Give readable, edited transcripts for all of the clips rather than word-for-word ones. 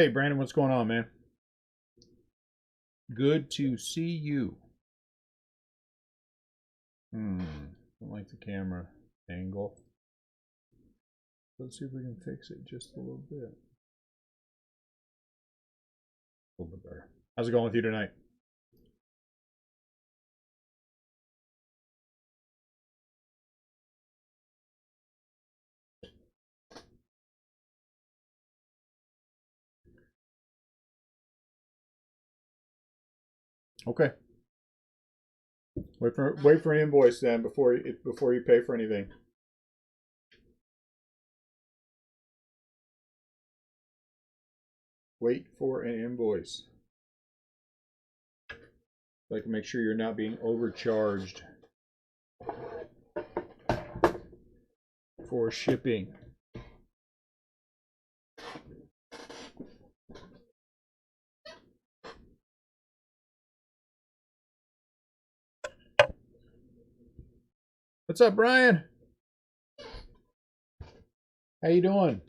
Hey, Brandon, what's going on, man? Good to see you. Don't like the camera angle. Let's see if we can fix it just a little bit. A little bit better. How's it going with you tonight? Okay. Wait for an invoice then before you pay for anything. Wait for an invoice. So I can make sure you're not being overcharged for shipping. What's up, Brian? How you doing?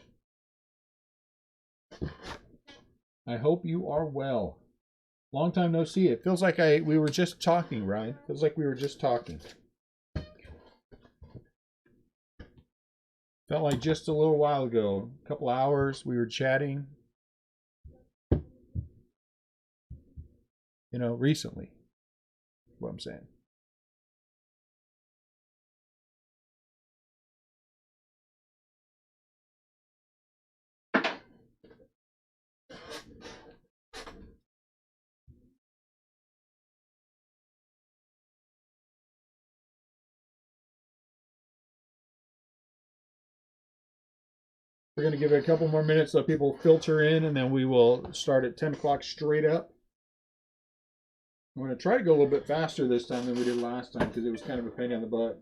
I hope you are well. Long time no see. It feels like we were just talking, Ryan. Feels like we were just talking. Felt like just a little while ago. A couple hours we were chatting. You know, recently. That's what I'm saying. We're going to give it a couple more minutes so people filter in, and then we will start at 10 o'clock straight up. I'm going to try to go a little bit faster this time than we did last time because it was kind of a pain in the butt.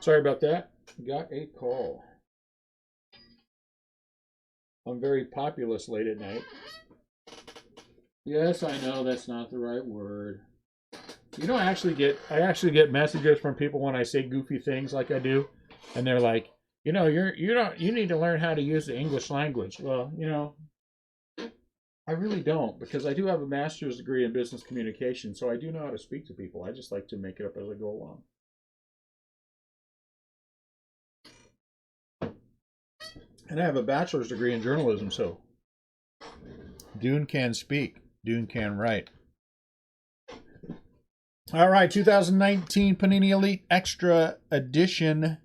Sorry about that. Got a call. I'm very populous late at night. Yes, I know that's not the right word. You know, I actually get messages from people when I say goofy things like I do, and they're like, you know, you need to learn how to use the English language. Well, you know, I really don't, because I do have a master's degree in business communication, so I do know how to speak to people. I just like to make it up as I go along. And I have a bachelor's degree in journalism, so Dune can speak. Dune can write. All right, 2019 Panini Elite Extra Edition.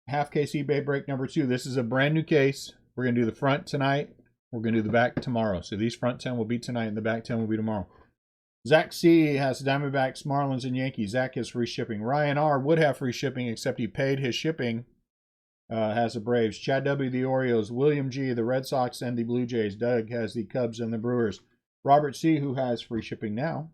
Half case eBay break number 2. This is a brand new case. We're going to do the front tonight. We're going to do the back tomorrow. So these front 10 will be tonight and the back 10 will be tomorrow. Zach C has Diamondbacks, Marlins, and Yankees. Zach has free shipping. Ryan R would have free shipping, except he paid his shipping. Has the Braves. Chad W, the Orioles. William G, the Red Sox and the Blue Jays. Doug has the Cubs and the Brewers. Robert C, who has free shipping now.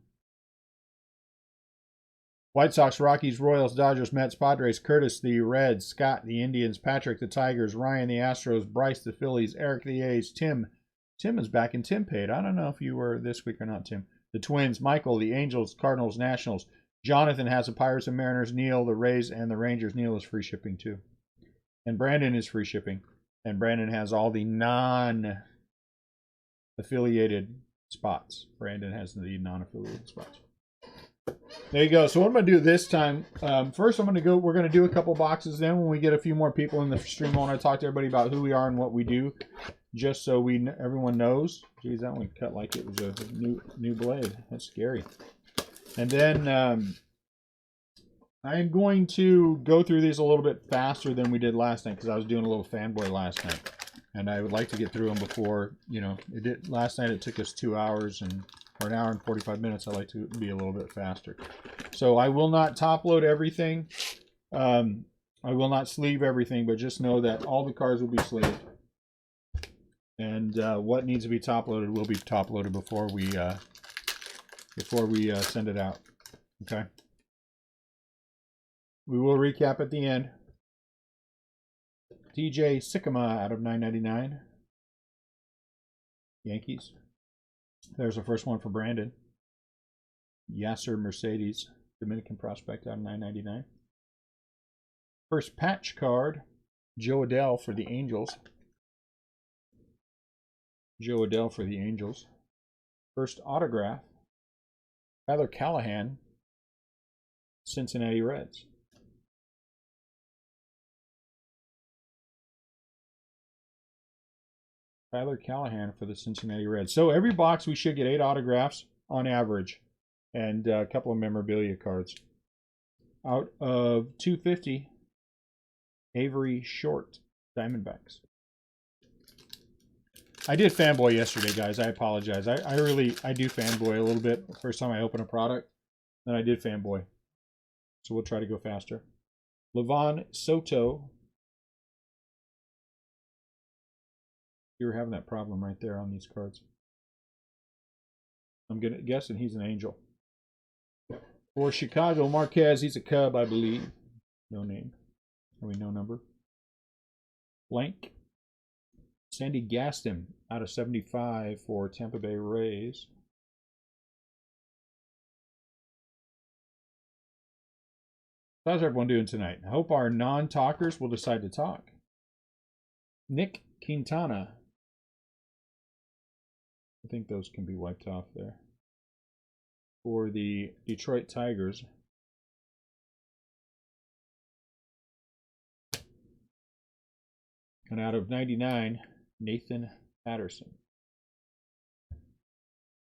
White Sox, Rockies, Royals, Dodgers, Mets, Padres. Curtis, the Reds. Scott, the Indians. Patrick, the Tigers. Ryan, the Astros. Bryce, the Phillies. Eric, the A's. Tim is back, and Tim paid. I don't know if you were this week or not, Tim. The Twins. Michael, the Angels, Cardinals, Nationals. Jonathan has the Pirates and Mariners. Neil, the Rays and the Rangers. Neil is free shipping too. And Brandon is free shipping. And Brandon has all the non-affiliated spots. Brandon has the non-affiliated spots. There you go. So what I'm going to do this time, first we're going to do a couple boxes. Then when we get a few more people in the stream, I want to talk to everybody about who we are and what we do. just so everyone knows. Geez, that one cut like it was a new blade. That's scary. And then I'm going to go through these a little bit faster than we did last night because I was doing a little fanboy last night, and I would like to get through them before, you know, it did. Last night it took us 2 hours or an hour and 45 minutes. I like to be a little bit faster. So I will not top load everything. I will not sleeve everything, but just know that all the cards will be sleeved. And what needs to be top loaded will be top loaded before we send it out. Okay. We will recap at the end. DJ Sycamore out of 9.99. Yankees. There's the first one for Brandon. Yasser Mercedes, Dominican prospect out of 9.99. First patch card, Joe Adell for the Angels. Joe Adell for the Angels. First autograph, Tyler Callahan, Cincinnati Reds. Tyler Callahan for the Cincinnati Reds. So every box we should get 8 autographs on average, and a couple of memorabilia cards. Out of 250, Avery Short, Diamondbacks. I did fanboy yesterday, guys. I apologize. I do fanboy a little bit the first time I open a product, and I did fanboy. So we'll try to go faster. Levon Soto. You were having that problem right there on these cards. I'm guessing he's an Angel. For Chicago, Marquez, he's a Cub, I believe. No name. No number. Blank. Sandy Gaston out of 75 for Tampa Bay Rays. How's everyone doing tonight? I hope our non-talkers will decide to talk. Nick Quintana. I think those can be wiped off there. For the Detroit Tigers. And out of 99, Nathan Patterson.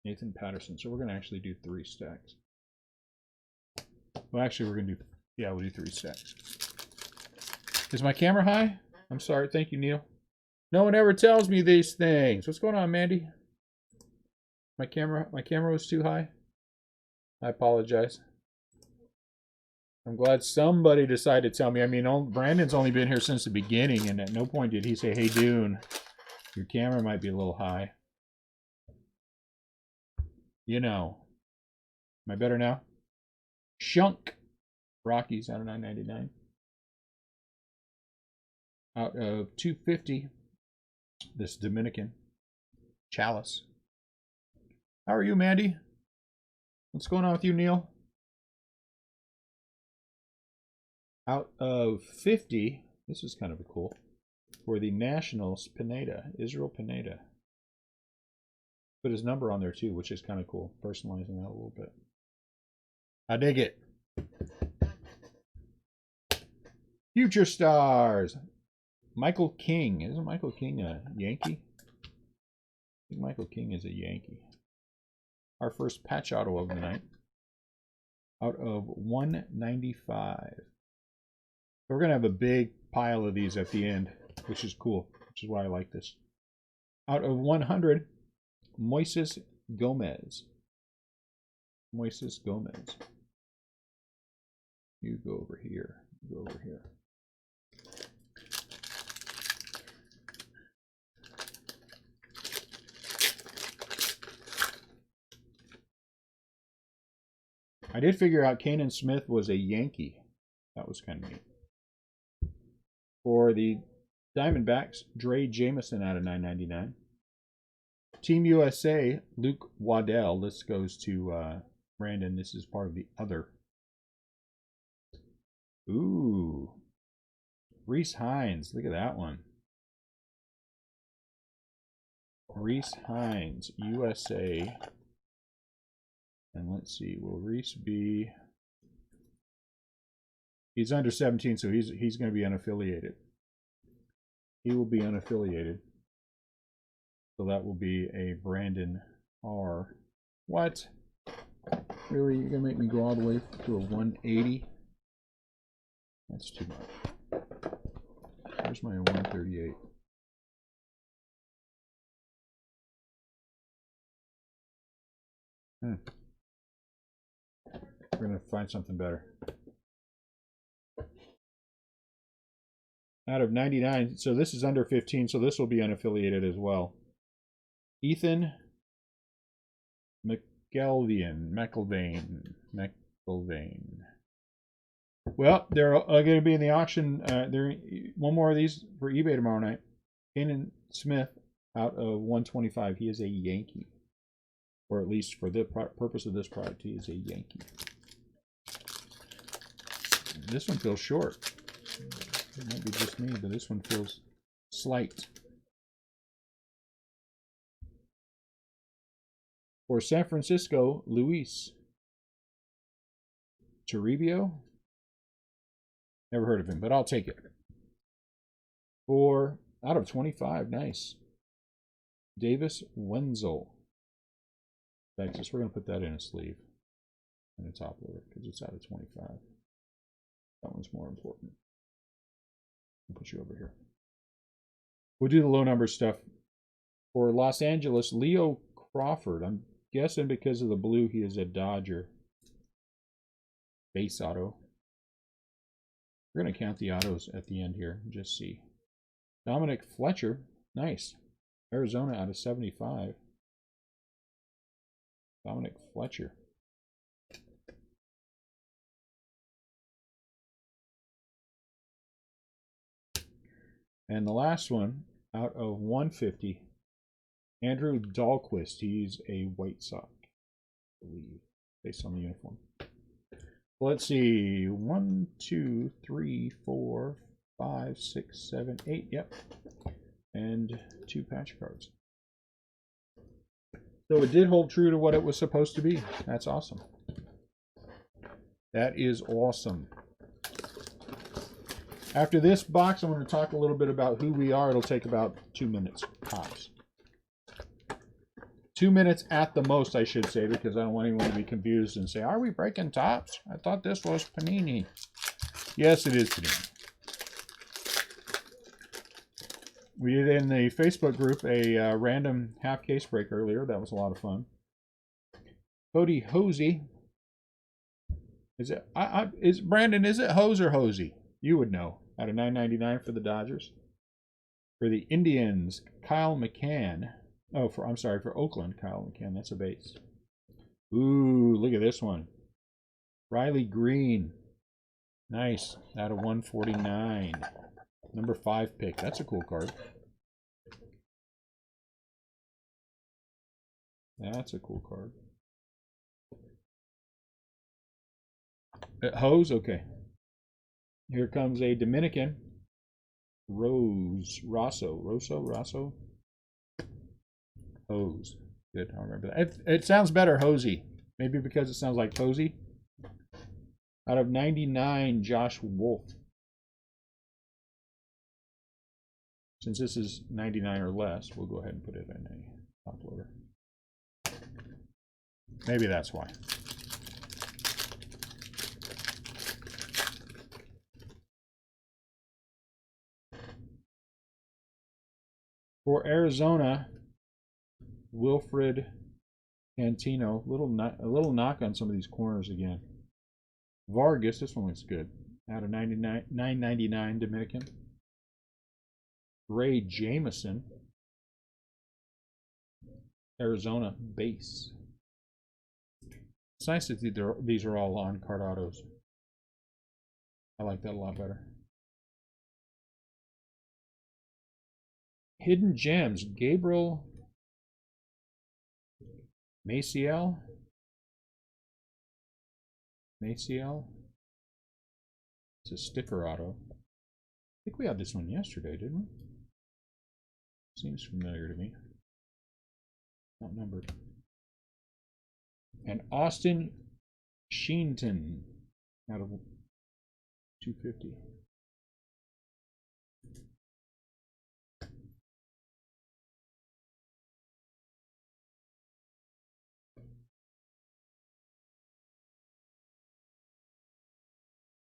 Nathan Patterson. So we're going to actually do 3 stacks. Well, actually, we're going to do, yeah, we'll do 3 stacks. Is my camera high? I'm sorry. Thank you, Neil. No one ever tells me these things. What's going on, Mandy? My camera was too high. I apologize. I'm glad somebody decided to tell me. I mean, Brandon's only been here since the beginning, and at no point did he say, "Hey, Dune, your camera might be a little high." You know. Am I better now? Shunk. Rockies out of 9.99. Out of 250, this Dominican. Chalice. How are you, Mandy? What's going on with you, Neil? Out of 50, this is kind of cool. For the Nationals, Pineda, Israel Pineda. Put his number on there too, which is kind of cool. Personalizing that a little bit. I dig it. Future Stars. Michael King. Isn't Michael King a Yankee? I think Michael King is a Yankee. Our first patch auto of the night. Out of 195. So we're going to have a big pile of these at the end, which is cool, which is why I like this. Out of 100, Moises Gomez. Moises Gomez. You go over here. You go over here. I did figure out Kanan Smith was a Yankee. That was kind of neat. For the Diamondbacks, Dre Jameson out of 9.99. Team USA, Luke Waddell. This goes to Brandon. This is part of the other. Ooh. Reese Hines. Look at that one. Reese Hines, USA. And let's see, will Reese be... He's under 17, so he's going to be unaffiliated. He will be unaffiliated. So that will be a Brandon R. What? Really? You're going to make me go all the way to a 180? That's too much. Where's my 138? We're going to find something better. Out of 99, so this is under 15, so this will be unaffiliated as well. Ethan McElvain. Well, they're going to be in the auction. One more of these for eBay tomorrow night. Kanan Smith out of 125. He is a Yankee. Or at least for the purpose of this product, he is a Yankee. This one feels short. It might be just me, but this one feels slight. For San Francisco, Luis Toribio. Never heard of him, but I'll take it. For out of 25, nice. Davis Wenzel. Texas. We're going to put that in a sleeve and a top loader because it's out of 25. That one's more important. I'll put you over here. We'll do the low number stuff. For Los Angeles, Leo Crawford. I'm guessing because of the blue, he is a Dodger. Base auto. We're going to count the autos at the end here and just see. Dominic Fletcher. Nice. Arizona out of 75. Dominic Fletcher. And the last one, out of 150, Andrew Dahlquist. He's a White Sox, I believe, based on the uniform. Let's see. 1, 2, 3, 4, 5, 6, 7, 8. Yep. And 2 patch cards. So it did hold true to what it was supposed to be. That's awesome. That is awesome. After this box, I'm going to talk a little bit about who we are. It'll take about 2 minutes tops. 2 minutes at the most, I should say, because I don't want anyone to be confused and say, are we breaking tops? I thought this was Panini. Yes, it is Panini. We did in the Facebook group a random half case break earlier. That was a lot of fun. Cody Hosey. Is it? Brandon? Is it Hose or Hosey? You would know. Out of $9.99 for the Dodgers. For the Indians, Kyle McCann. Oh, I'm sorry, for Oakland, Kyle McCann. That's a base. Ooh, look at this one. Riley Green. Nice. Out of 149. Number 5 pick. That's a cool card. That's a cool card. Hose? Okay. Here comes a Dominican. Rosso. Hose. Good, I'll remember that. It sounds better, Hosey. Maybe because it sounds like Hosey. Out of 99, Josh Wolf. Since this is 99 or less, we'll go ahead and put it in a top loader. Maybe that's why. For Arizona, Wilfred Cantino. A little knock on some of these corners again. Vargas, this one looks good. Out of 999 Dominican. Ray Jameson. Arizona base. It's nice that these are all on card autos. I like that a lot better. Hidden Gems. Gabriel Maciel. It's a sticker auto. I think we had this one yesterday, didn't we? Seems familiar to me. Not numbered. And Austin Sheenton out of 250.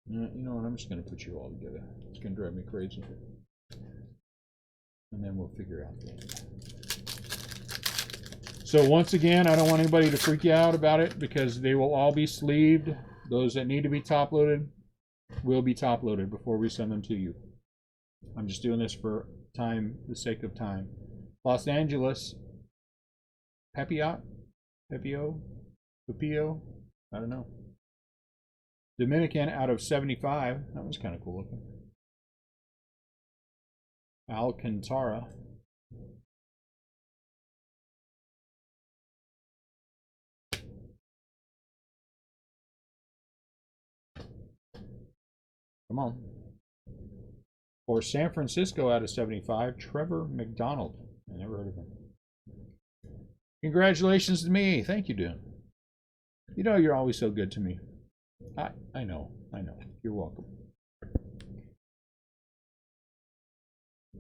You know what? I'm just going to put you all together. It's going to drive me crazy. And then we'll figure out things. So once again, I don't want anybody to freak you out about it because they will all be sleeved. Those that need to be top loaded will be top loaded before we send them to you. I'm just doing this for time, the sake of time. Los Angeles, Pepio, I don't know. Dominican out of 75. That was kind of cool looking. Alcantara. Come on. For San Francisco out of 75, Trevor McDonald. I never heard of him. Congratulations to me. Thank you, dude. You know you're always so good to me. I know. You're welcome.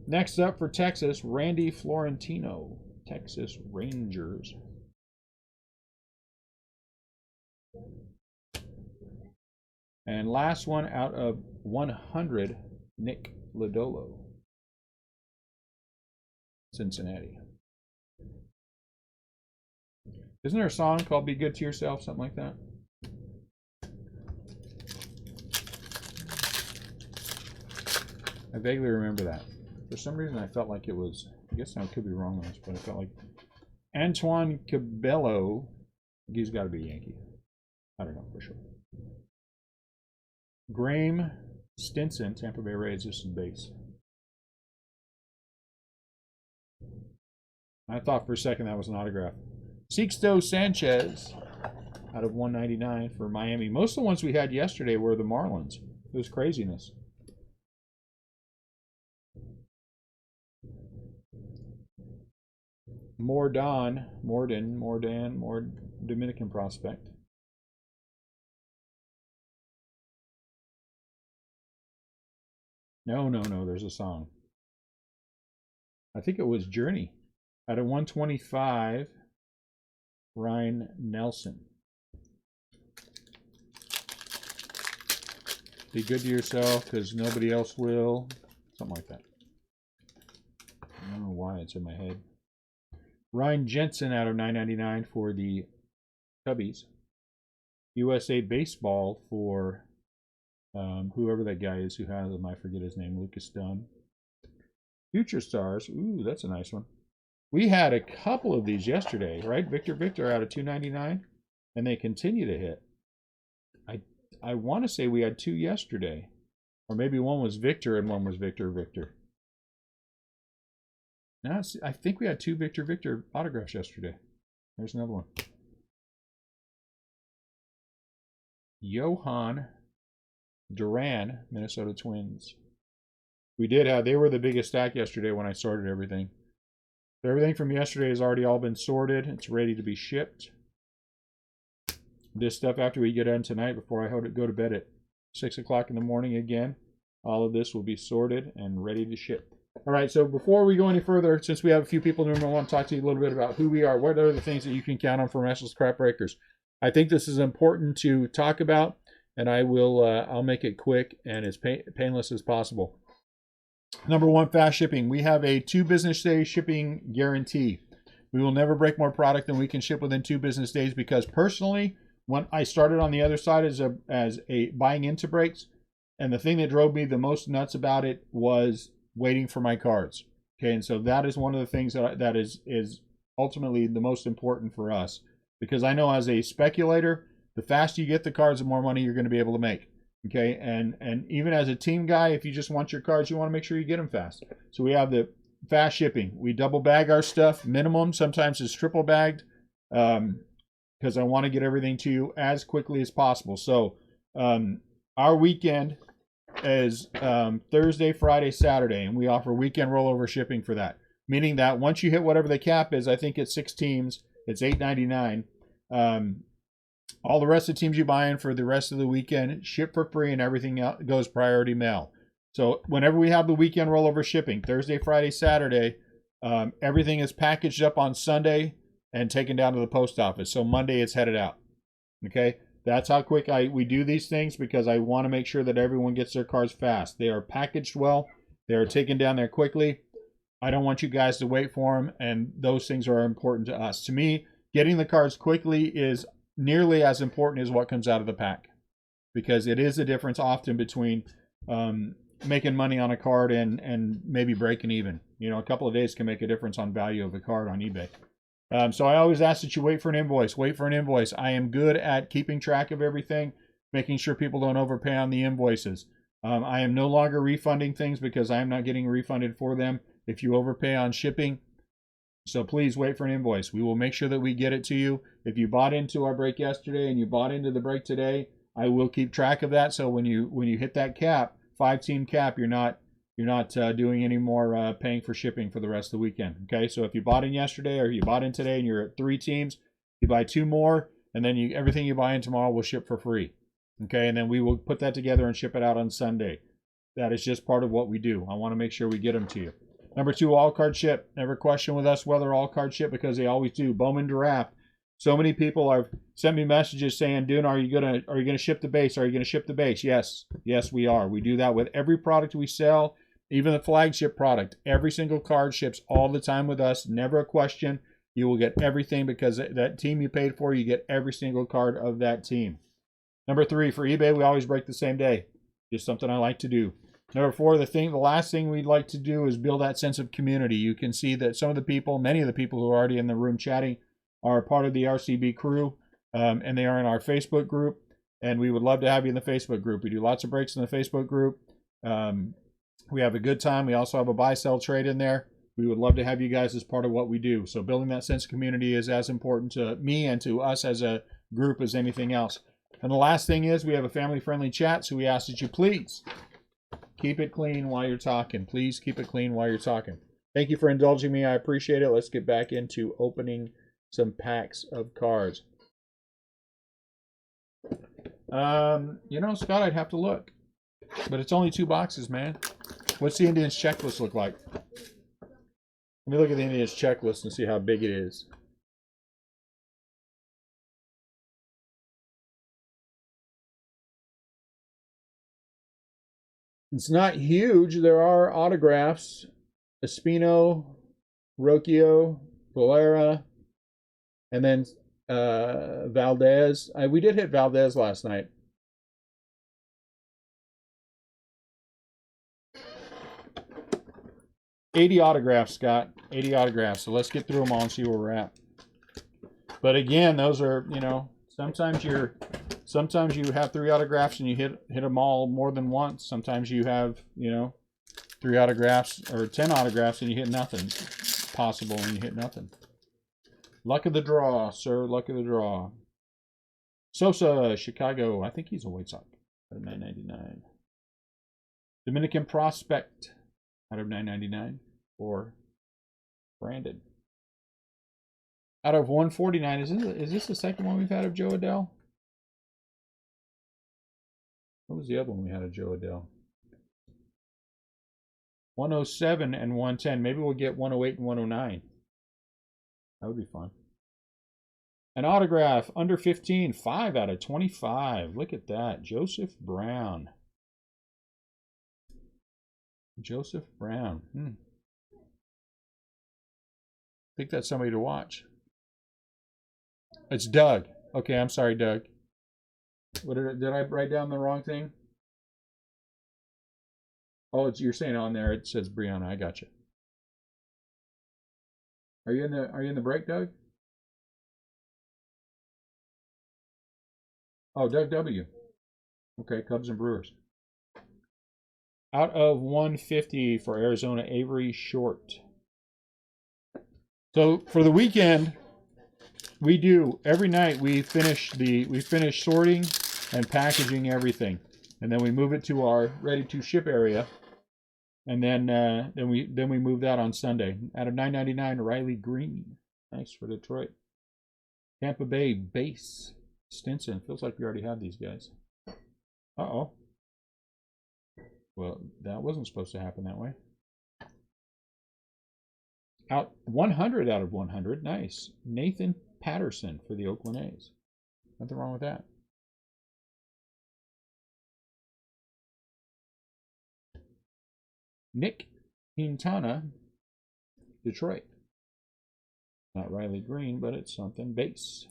Next up for Texas, Randy Florentino, Texas Rangers. And last one out of 100, Nick Lodolo, Cincinnati. Isn't there a song called Be Good to Yourself, something like that? I vaguely remember that. For some reason, I felt like it was, I guess I could be wrong on this, but I felt like Antoine Cabello, he's got to be Yankee. I don't know for sure. Graham Stinson, Tampa Bay Rays, this is base. I thought for a second that was an autograph. Sixto Sanchez out of 199 for Miami. Most of the ones we had yesterday were the Marlins. It was craziness. Mordan, Dominican prospect. No, there's a song. I think it was Journey. Out of 125, Ryan Nelson. Be good to yourself because nobody else will. Something like that. I don't know why it's in my head. Ryan Jensen out of 999 for the Cubbies. USA Baseball for whoever that guy is who has them. I forget his name. Lucas Dunn. Future Stars. Ooh, that's a nice one. We had a couple of these yesterday, right? Victor out of 299, and they continue to hit. I want to say we had two yesterday, or maybe one was Victor and one was Victor. Now I think we had two Victor autographs yesterday. There's another one. Johan Duran, Minnesota Twins. We did have, they were the biggest stack yesterday when I sorted everything. So everything from yesterday has already all been sorted. It's ready to be shipped. This stuff after we get done tonight, before I go to bed at 6 o'clock in the morning again, all of this will be sorted and ready to ship. All right, so before we go any further, since we have a few people in the room, I want to talk to you a little bit about who we are. What are the things that you can count on from Restlesscraft Breakers? I think this is important to talk about, and I'll make it quick and as painless as possible. Number one, fast shipping. We have a 2 business day shipping guarantee. We will never break more product than we can ship within 2 business days because personally, when I started on the other side as a buying into breaks, and the thing that drove me the most nuts about it was waiting for my cards. Okay, and so that is one of the things that is ultimately the most important for us, because I know as a speculator, the faster you get the cards, the more money you're going to be able to make. Okay, and even as a team guy, if you just want your cards, you want to make sure you get them fast. So we have the fast shipping. We double bag our stuff, minimum. Sometimes it's triple bagged, because I want to get everything to you as quickly as possible. So our weekend is Thursday, Friday, Saturday, and we offer weekend rollover shipping for that. Meaning that once you hit whatever the cap is, I think it's 6 teams, it's $8.99. All the rest of the teams you buy in for the rest of the weekend ship for free, and everything else goes priority mail. So whenever we have the weekend rollover shipping, Thursday, Friday, Saturday, everything is packaged up on Sunday and taken down to the post office. So Monday it's headed out. Okay. That's how quick we do these things, because I want to make sure that everyone gets their cards fast. They are packaged well. They are taken down there quickly. I don't want you guys to wait for them, and those things are important to us. To me, getting the cards quickly is nearly as important as what comes out of the pack, because it is the difference often between making money on a card and maybe breaking even. You know, a couple of days can make a difference on value of a card on eBay. So I always ask that you wait for an invoice. Wait for an invoice. I am good at keeping track of everything, making sure people don't overpay on the invoices. I am no longer refunding things because I am not getting refunded for them if you overpay on shipping. So please wait for an invoice. We will make sure that we get it to you. If you bought into our break yesterday and you bought into the break today, I will keep track of that. So when you hit that cap, 5-team cap, you're not doing any more paying for shipping for the rest of the weekend. Okay, so if you bought in yesterday or you bought in today and you're at 3 teams, you buy 2 more, and then everything you buy in tomorrow will ship for free. Okay, and then we will put that together and ship it out on Sunday. That is just part of what we do. I want to make sure we get them to you. Number 2, all card ship. Never question with us whether all card ship, because they always do. Bowman Draft. So many people have sent me messages saying, "Dune, are you gonna ship the base? Are you gonna ship the base?" Yes, we are. We do that with every product we sell, even the flagship product. Every single card ships all the time with us. Never a question. You will get everything, because that team you paid for, you get every single card of that team. Number 3, for eBay, we always break the same day. Just something I like to do. Number 4, the last thing we'd like to do is build that sense of community. You can see that some of the people, many of the people who are already in the room chatting, are part of the RCB crew, and they are in our Facebook group, and we would love to have you in the Facebook group. We do lots of breaks in the Facebook group. We have a good time. We also have a buy-sell trade in there. We would love to have you guys as part of what we do. So building that sense of community is as important to me and to us as a group as anything else. And the last thing is we have a family-friendly chat, so we ask that you please keep it clean while you're talking. Please keep it clean while you're talking. Thank you for indulging me. I appreciate it. Let's get back into opening some packs of cards. You know, Scott, I'd have to look. But it's only 2 boxes, man. What's the Indians checklist look like? Let me look at the Indians checklist and see how big it is. It's not huge. There are autographs. Espino, Rocchio, Valera, and then Valdez. We did hit Valdez last night. $80 autographs, Scott. 80 autographs. So let's get through them all and see where we're at. But again, those are, you know, sometimes you have 3 autographs and you hit them all more than once. Sometimes you have, you know, 3 autographs or 10 autographs and you hit nothing. It's possible and you hit nothing. Luck of the draw, sir. Luck of the draw. Sosa, Chicago. I think he's a White Sox out of 9.99. Dominican Prospect out of 9.99 for Brandon. Out of 149. Is this the second one we've had of Joe Adele? What was the other one we had of Joe Adele? 107 and 110. Maybe we'll get 108 and 109. That would be fun. An autograph under 15. 5 out of 25. Look at that. Joseph Brown. Joseph Brown. I think that's somebody to watch. It's Doug. Okay, I'm sorry, Doug. What did I write down the wrong thing? Oh, you're saying on there it says Brianna. I got you. Are you in the break, Doug? Oh, Doug W. Okay, Cubs and Brewers. Out of 150 for Arizona, Avery Short. So for the weekend, we do every night. We finish sorting and packaging everything, and then we move it to our ready-to-ship area, and then we move that on Sunday. Out of 9.99, Riley Green, nice for Detroit. Tampa Bay base Stinson. Feels like we already have these guys. Uh-oh. Well, that wasn't supposed to happen that way. Out 100 out of 100. Nice. Nathan Patterson for the Oakland A's. Nothing wrong with that. Nick Quintana, Detroit. Not Riley Green, but it's something. Base.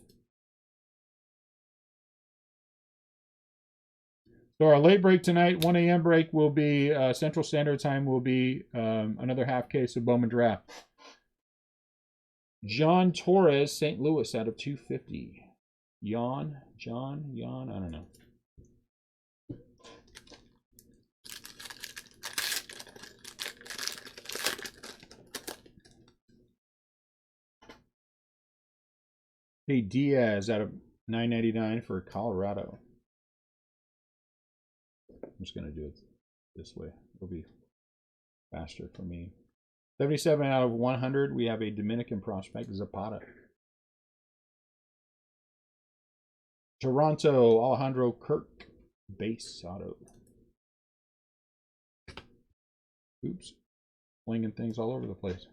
So our late break tonight, 1 a.m. break will be, Central Standard Time will be another half case of Bowman Draft. John Torres, St. Louis, out of 250. John, I don't know. Hey, Diaz out of 999 for Colorado. I'm just going to do it this way. It'll be faster for me. 77 out of 100. We have a Dominican prospect, Zapata. Toronto, Alejandro Kirk, base auto. Oops. Flinging things all over the place.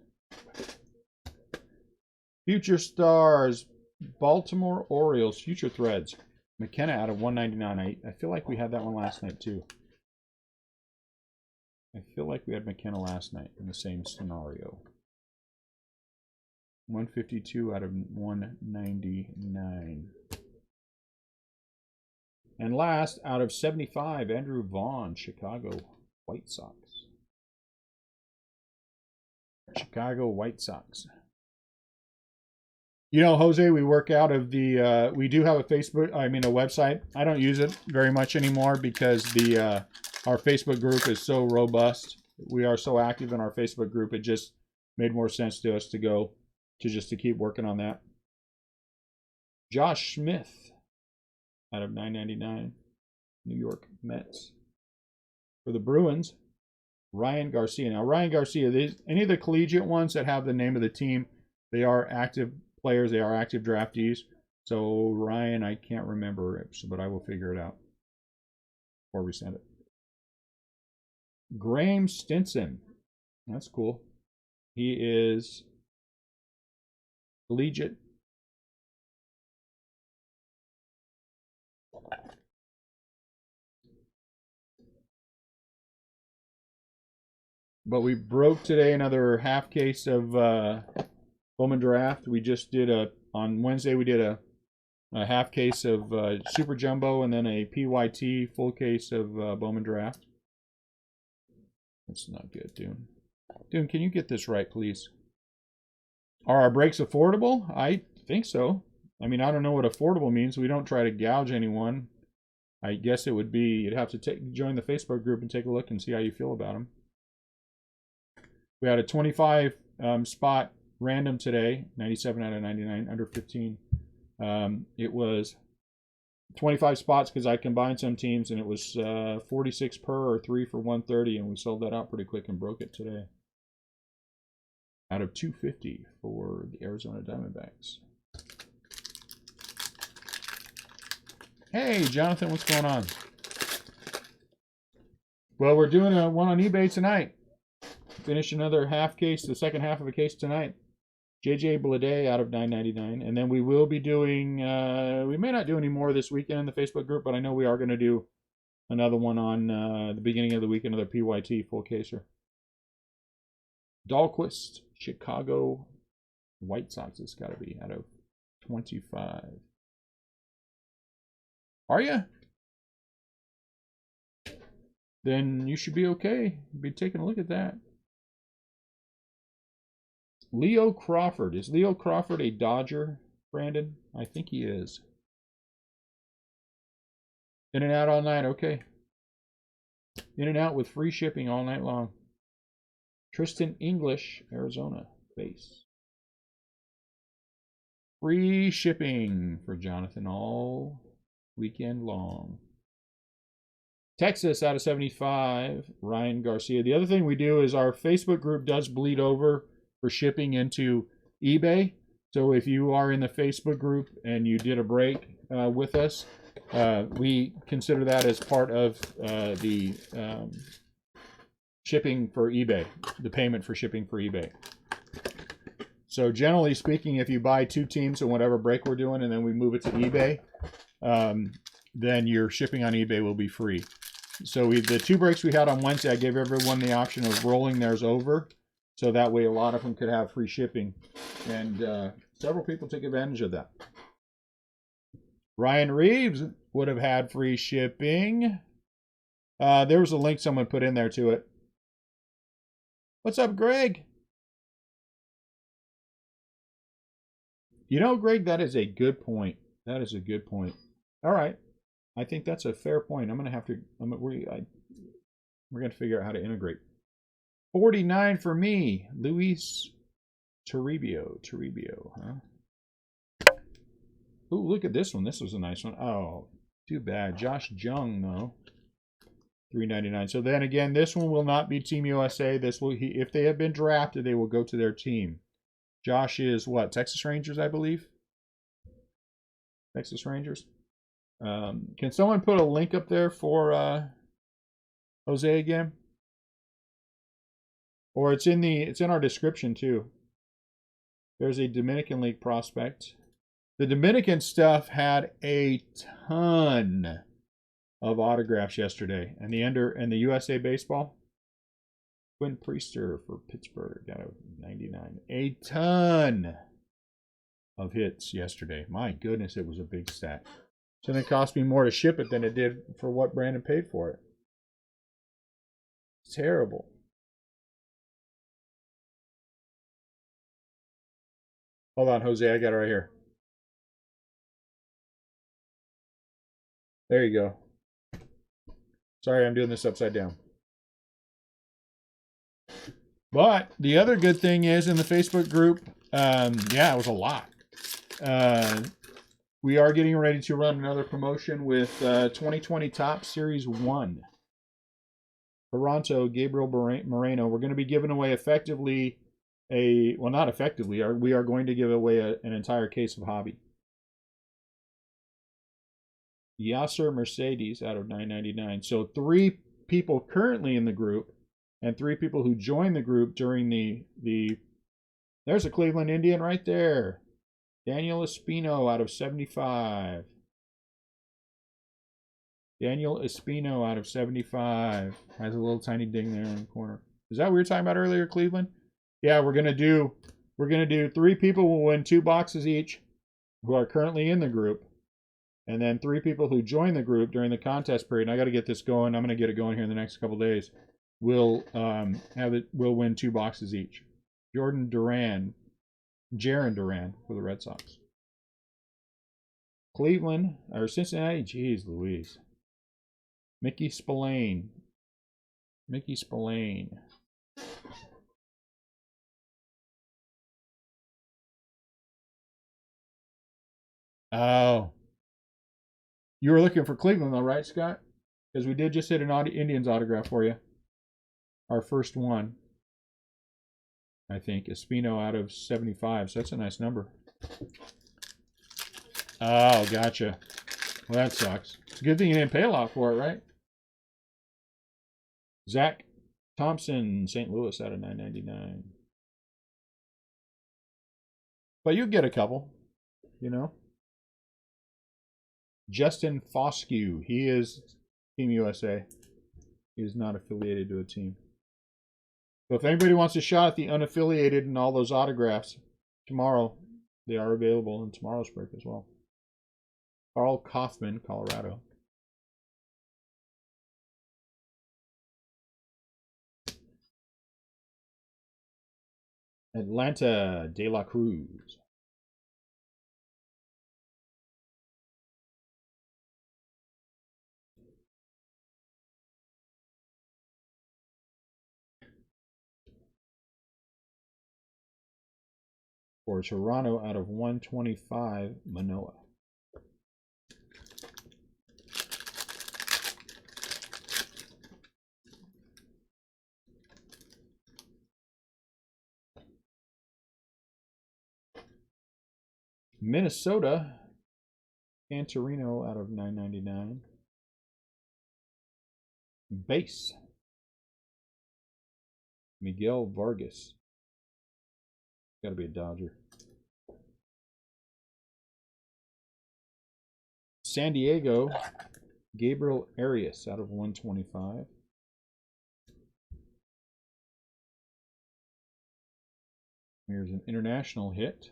Future Stars, Baltimore Orioles, Future Threads. McKenna out of 199. I feel like we had that one last night too. I feel like we had McKenna last night in the same scenario. 152 out of 199. And last, out of 75, Andrew Vaughn, Chicago White Sox. Chicago White Sox. You know, Jose, we work out of the, we do have a website. I don't use it very much anymore because our Facebook group is so robust. We are so active in our Facebook group. It just made more sense to us to keep working on that. Josh Smith out of 999, New York Mets. For the Bruins, Ryan Garcia. Now, Ryan Garcia, any of the collegiate ones that have the name of the team, they are active players, they are active draftees. So Ryan, I can't remember it, but I will figure it out before we send it. Graham Stinson, that's cool. He is collegiate. But we broke today another half case of Bowman Draft. We just did on Wednesday we did a half case of Super Jumbo and then a PYT full case of Bowman Draft. That's not good, Dune. Dune, can you get this right, please? Are our breaks affordable? I think so. I mean, I don't know what affordable means. We don't try to gouge anyone. I guess it would be, you'd have to join the Facebook group and take a look and see how you feel about them. We had a 25 spot random today, 97 out of 99, under 15. It was 25 spots because I combined some teams, and it was 46 per or 3 for 130, and we sold that out pretty quick and broke it today. Out of 250 for the Arizona Diamondbacks. Hey, Jonathan, what's going on? Well, we're doing one on eBay tonight. Finish another half case, the second half of a case tonight. JJ Bleday out of 999. And then we will be doing, we may not do any more this weekend in the Facebook group, but I know we are going to do another one on the beginning of the week, another PYT full caser. Dahlquist, Chicago White Sox. It's got to be out of 25. Are you? Then you should be okay. Be taking a look at that. Leo Crawford. Is Leo Crawford a Dodger, Brandon? I think he is. In and out all night. Okay. In and out with free shipping all night long. Tristan English, Arizona base. Free shipping for Jonathan all weekend long. Texas out of 75, Ryan Garcia. The other thing we do is our Facebook group does bleed over for shipping into eBay. So if you are in the Facebook group and you did a break with us, we consider that as part of the shipping for eBay, the payment for shipping for eBay. So generally speaking, if you buy 2 teams in whatever break we're doing and then we move it to eBay, then your shipping on eBay will be free. So the 2 breaks we had on Wednesday, I gave everyone the option of rolling theirs over. So that way a lot of them could have free shipping. And several people took advantage of that. Ryan Reeves would have had free shipping. There was a link someone put in there to it. What's up, Greg? You know, Greg, that is a good point. That is a good point. All right. I think that's a fair point. I'm going to have to, we're going to figure out how to integrate. 49 for me. Luis Toribio, huh? Ooh, look at this one. This was a nice one. Oh, too bad. Josh Jung, though. $3.99. So then again, this one will not be Team USA. This will, if they have been drafted, they will go to their team. Josh is what? Texas Rangers, I believe. Texas Rangers. Can someone put a link up there for Jose again? Or it's in our description too. There's a Dominican League prospect. The Dominican stuff had a ton of autographs yesterday, and the USA baseball. Quinn Priester for Pittsburgh got a 99. A ton of hits yesterday. My goodness, it was a big stack. So it cost me more to ship it than it did for what Brandon paid for it. It's terrible. Hold on, Jose, I got it right here. There you go. Sorry, I'm doing this upside down. But the other good thing is in the Facebook group, yeah, it was a lot. We are getting ready to run another promotion with 2020 Top Series 1. Toronto, Gabriel Moreno. We're going to be giving away effectively well, not effectively. We are going to give away an entire case of hobby. Yasser Mercedes out of $9.99. So 3 people currently in the group and 3 people who joined the group during the there's a Cleveland Indian right there. Daniel Espino out of 75. Daniel Espino out of 75. Has a little tiny ding there in the corner. Is that what we were talking about earlier, Cleveland? Yeah, we're gonna do 3 people will win 2 boxes each who are currently in the group. And then 3 people who join the group during the contest period. And I got to get this going. I'm going to get it going here in the next couple days. We'll win 2 boxes each. Jaron Duran for the Red Sox. Cleveland or Cincinnati. Jeez Louise. Mickey Spillane. Oh. You were looking for Cleveland, though, right, Scott? Because we did just hit an Indians autograph for you. Our first one, I think. Espino out of 75, so that's a nice number. Oh, gotcha. Well, that sucks. It's a good thing you didn't pay a lot for it, right? Zach Thompson, St. Louis out of $9.99. But you get a couple, you know. Justin Foscue, he is Team USA. He is not affiliated to a team. So if anybody wants a shot at the unaffiliated and all those autographs, tomorrow they are available in tomorrow's break as well. Carl Kaufman, Colorado. Atlanta, De La Cruz. For Toronto out of 125, Manoah. Minnesota, Cantorino out of $9.99. Base, Miguel Vargas. Got to be a Dodger. San Diego, Gabriel Arias out of 125. Here's an international hit.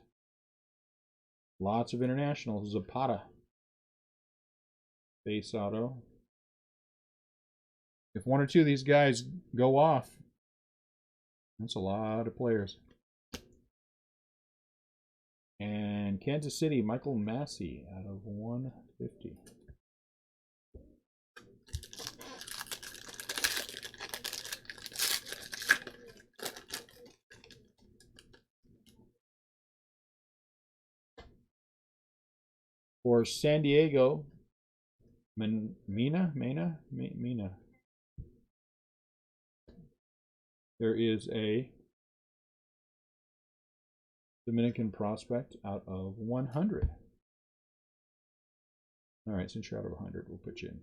Lots of international. Zapata. Base auto. If one or two of these guys go off, that's a lot of players. And Kansas City, Michael Massey out of 150. For San Diego, Mina. There is a Dominican prospect out of 100. All right, since you're out of 100, we'll put you in.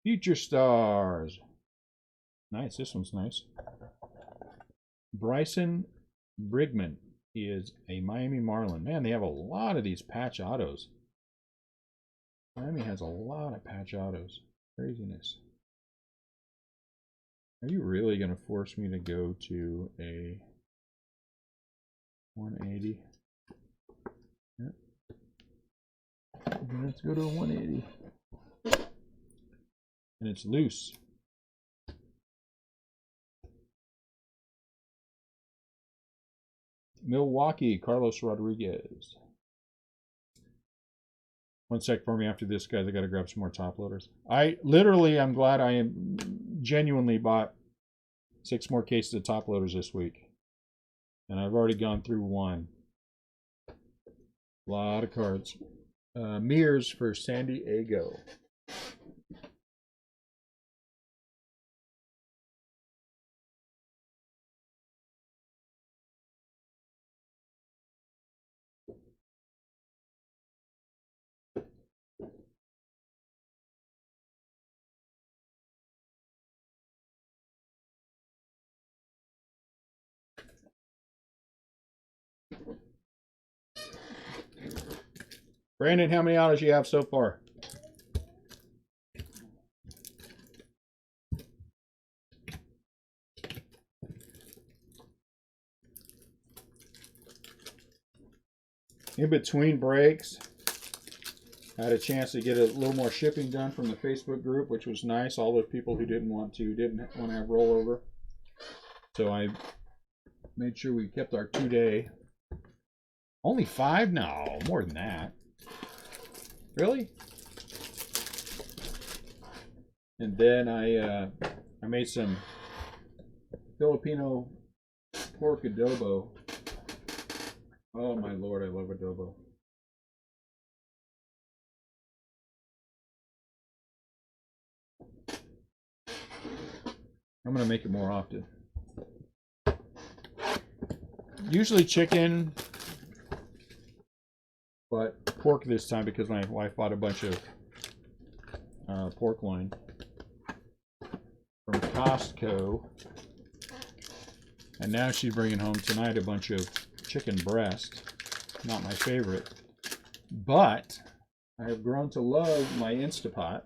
Future Stars. Nice, this one's nice. Bryson Brigman is a Miami Marlin. Man, they have a lot of these patch autos. Miami has a lot of patch autos. Craziness. Are you really going to force me to go to a 180? Yep. Let's go to a 180. And it's loose. Milwaukee, Carlos Rodriguez. One sec for me after this, guys. I got to grab some more top loaders. I'm glad I genuinely bought 6 more cases of top loaders this week. And I've already gone through one. A lot of cards. Mears for San Diego. Brandon, how many autos you have so far? In between breaks, I had a chance to get a little more shipping done from the Facebook group, which was nice. All those people who didn't want to have rollover. So I made sure we kept our 2-day. Only 5? No, more than that. Really? And then I made some Filipino pork adobo. Oh my lord, I love adobo. I'm gonna make it more often. Usually chicken, but pork this time because my wife bought a bunch of pork loin from Costco, and now she's bringing home tonight a bunch of chicken breast. Not my favorite, but I have grown to love my Instapot.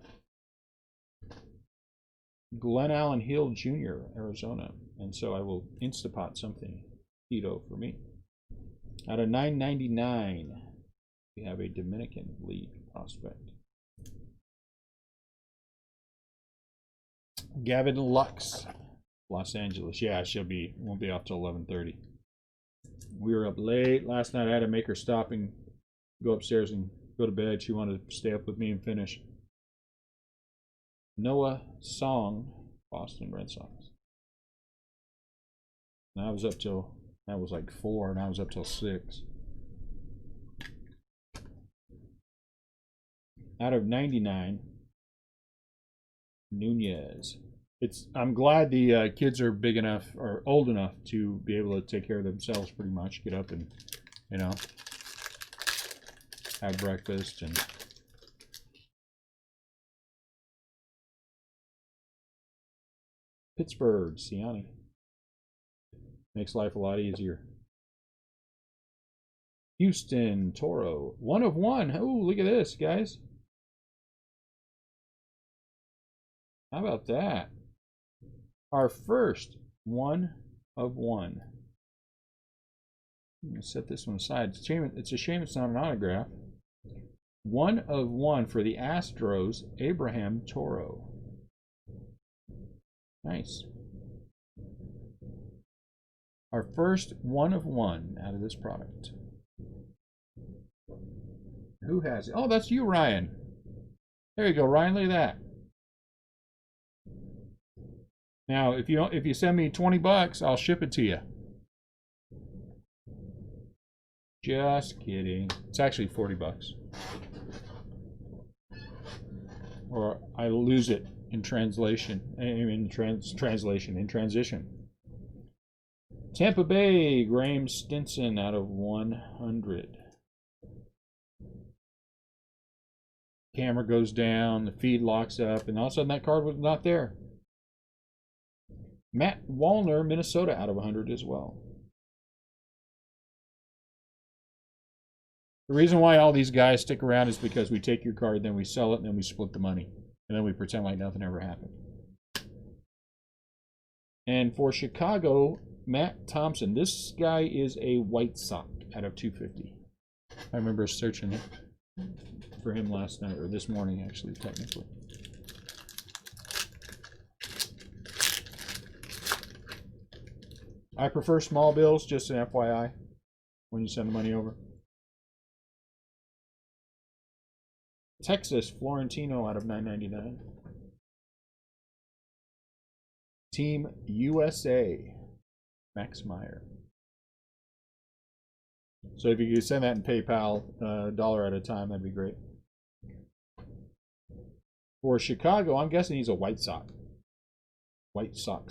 Glen Allen Hill Jr., Arizona, and so I will Instapot something keto for me. Out of 999, we have a Dominican League prospect. Gavin Lux, Los Angeles. Yeah, won't be off till 11:30. We were up late last night. I had to make her stop and go upstairs and go to bed. She wanted to stay up with me and finish. Noah Song, Boston Red Sox. And I was up till, that was like 4, and I was up till 6. Out of 99, Nunez. I'm glad the kids are big enough or old enough to be able to take care of themselves pretty much. Get up and, have breakfast and Pittsburgh, Siani. Makes life a lot easier. Houston, Toro. 1 of 1. Oh, look at this, guys. How about that? Our first 1 of 1. I'm going to set this one aside. It's a shame it's not an autograph. 1 of 1 for the Astros, Abraham Toro. Nice. Our first 1 of 1 out of this product. Who has it? Oh, that's you, Ryan. There you go, Ryan. Look at that. Now, if you send me 20 bucks, I'll ship it to you. Just kidding. It's actually 40 bucks. Or I lose it in translation. In transition. Tampa Bay, Graham Stinson out of 100. Camera goes down, the feed locks up, and all of a sudden that card was not there. Matt Wallner, Minnesota out of 100 as well. The reason why all these guys stick around is because we take your card, then we sell it, and then we split the money. And then we pretend like nothing ever happened. And for Chicago, Matt Thompson. This guy is a White Sox out of 250. I remember searching for him last night, or this morning actually, technically. I prefer small bills, just an FYI, when you send the money over. Texas, Florentino out of 9.99. Team USA, Max Meyer. So if you could send that in PayPal, dollar at a time, that'd be great. For Chicago, I'm guessing he's a White Sox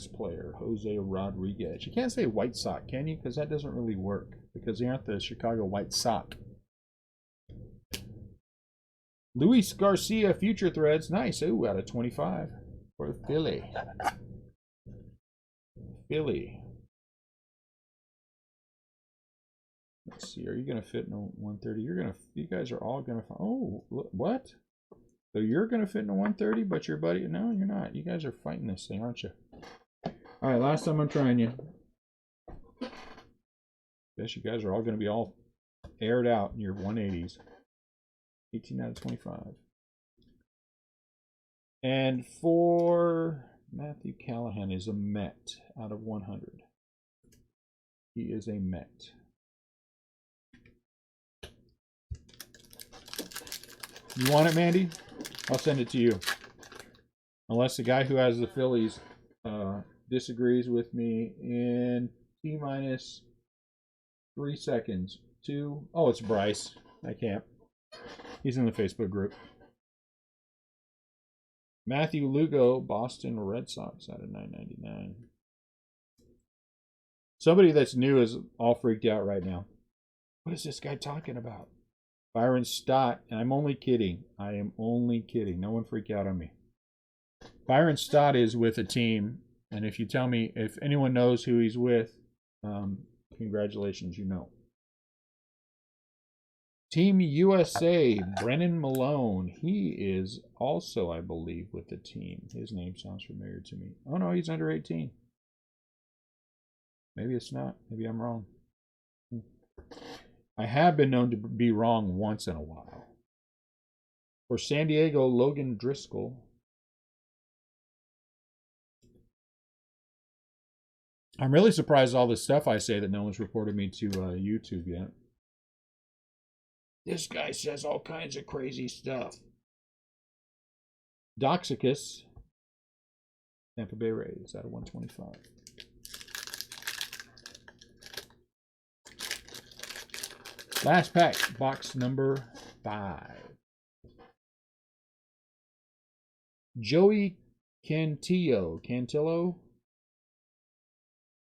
player, Jose Rodriguez. You can't say White Sox, can you? Because that doesn't really work, because they aren't the Chicago White Sox. Luis Garcia, Future Threads. Nice. Ooh, out of 25 for Philly. Let's see. Are you going to fit in a 130? You guys are all going to. Oh, what? So you're going to fit in a 130, but your buddy. No, you're not. You guys are fighting this thing, aren't you? All right, last time I'm trying you. Guess you guys are all going to be all aired out in your 180s. 18 out of 25. And for Matthew Callahan is a Met out of 100. He is a Met. You want it, Mandy? I'll send it to you. Unless the guy who has the Phillies disagrees with me in T-minus 3 seconds. 2. Oh, it's Bryce. I can't. He's in the Facebook group. Matthew Lugo, Boston Red Sox out of 9.99. Somebody that's new is all freaked out right now. What is this guy talking about? Byron Stott, and I'm only kidding. I am only kidding. No one freak out on me. Byron Stott is with a team, and if you tell me, if anyone knows who he's with, congratulations, you know. Team USA, Brennan Malone. He is also, I believe, with the team. His name sounds familiar to me. Oh, no, he's under 18. Maybe it's not. Maybe I'm wrong. I have been known to be wrong once in a while. For San Diego, Logan Driscoll. I'm really surprised at all the stuff I say that no one's reported me to YouTube yet. This guy says all kinds of crazy stuff. Doxicus, Tampa Bay Rays out of 125. Last pack, box number 5. Joey Cantillo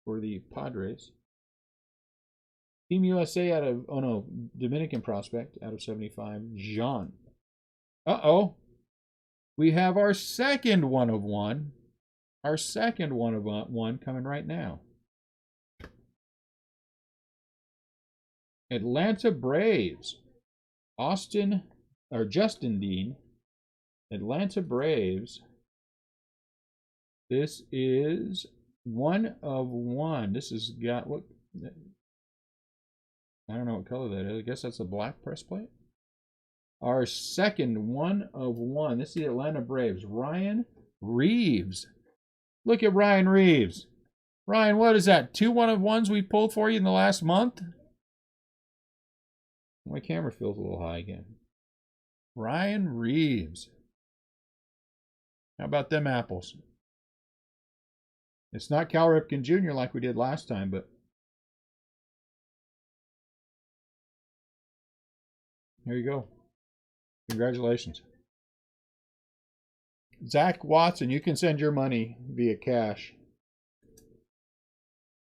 for the Padres. Team USA out of, oh no, Dominican prospect out of 75, Jean. Uh-oh. We have our second 1 of 1. Our second 1 of 1 coming right now. Atlanta Braves. Justin Dean. Atlanta Braves. This is 1/1. This has got what? I don't know what color that is. I guess that's a black press plate. Our second 1/1. This is the Atlanta Braves. Ryan Reeves. Look at Ryan Reeves. Ryan, what is that? 2 1/1s we pulled for you in the last month? My camera feels a little high again. Ryan Reeves. How about them apples? It's not Cal Ripken Jr. like we did last time, but here you go. Congratulations. Zach Watson, you can send your money via cash.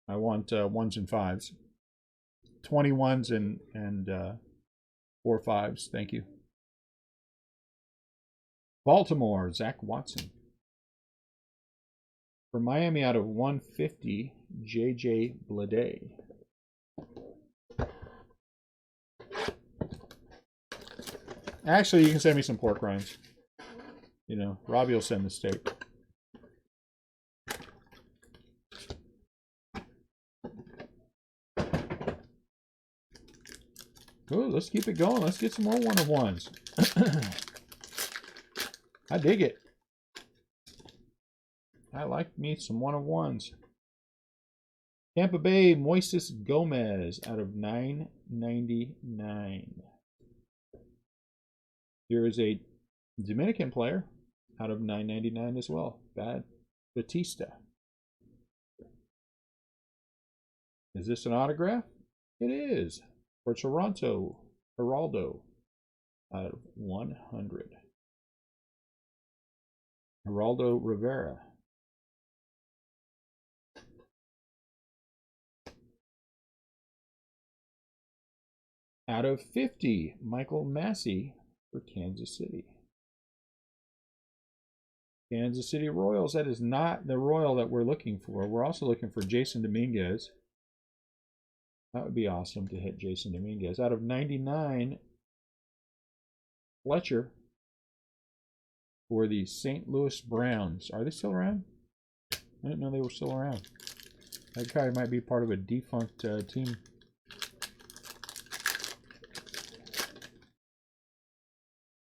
I want 1s and 5s. 21s and 4 5s. Thank you. Baltimore, Zach Watson. For Miami out of 150, JJ Bleday. Actually, you can send me some pork rinds. You know, Robbie will send the steak. Good, let's keep it going. Let's get some more 1/1s. I dig it. I like me some 1/1s. Tampa Bay, Moises Gomez out of 999. Here is a Dominican player out of 999 as well. Batista. Is this an autograph? It is. For Toronto, Geraldo out of 100. Geraldo Rivera. Out of 50, Michael Massey for Kansas City. Kansas City Royals. That is not the Royal that we're looking for. We're also looking for Jason Dominguez. That would be awesome to hit Jason Dominguez. Out of 99, Fletcher for the St. Louis Browns. Are they still around? I didn't know they were still around. That guy might be part of a defunct team.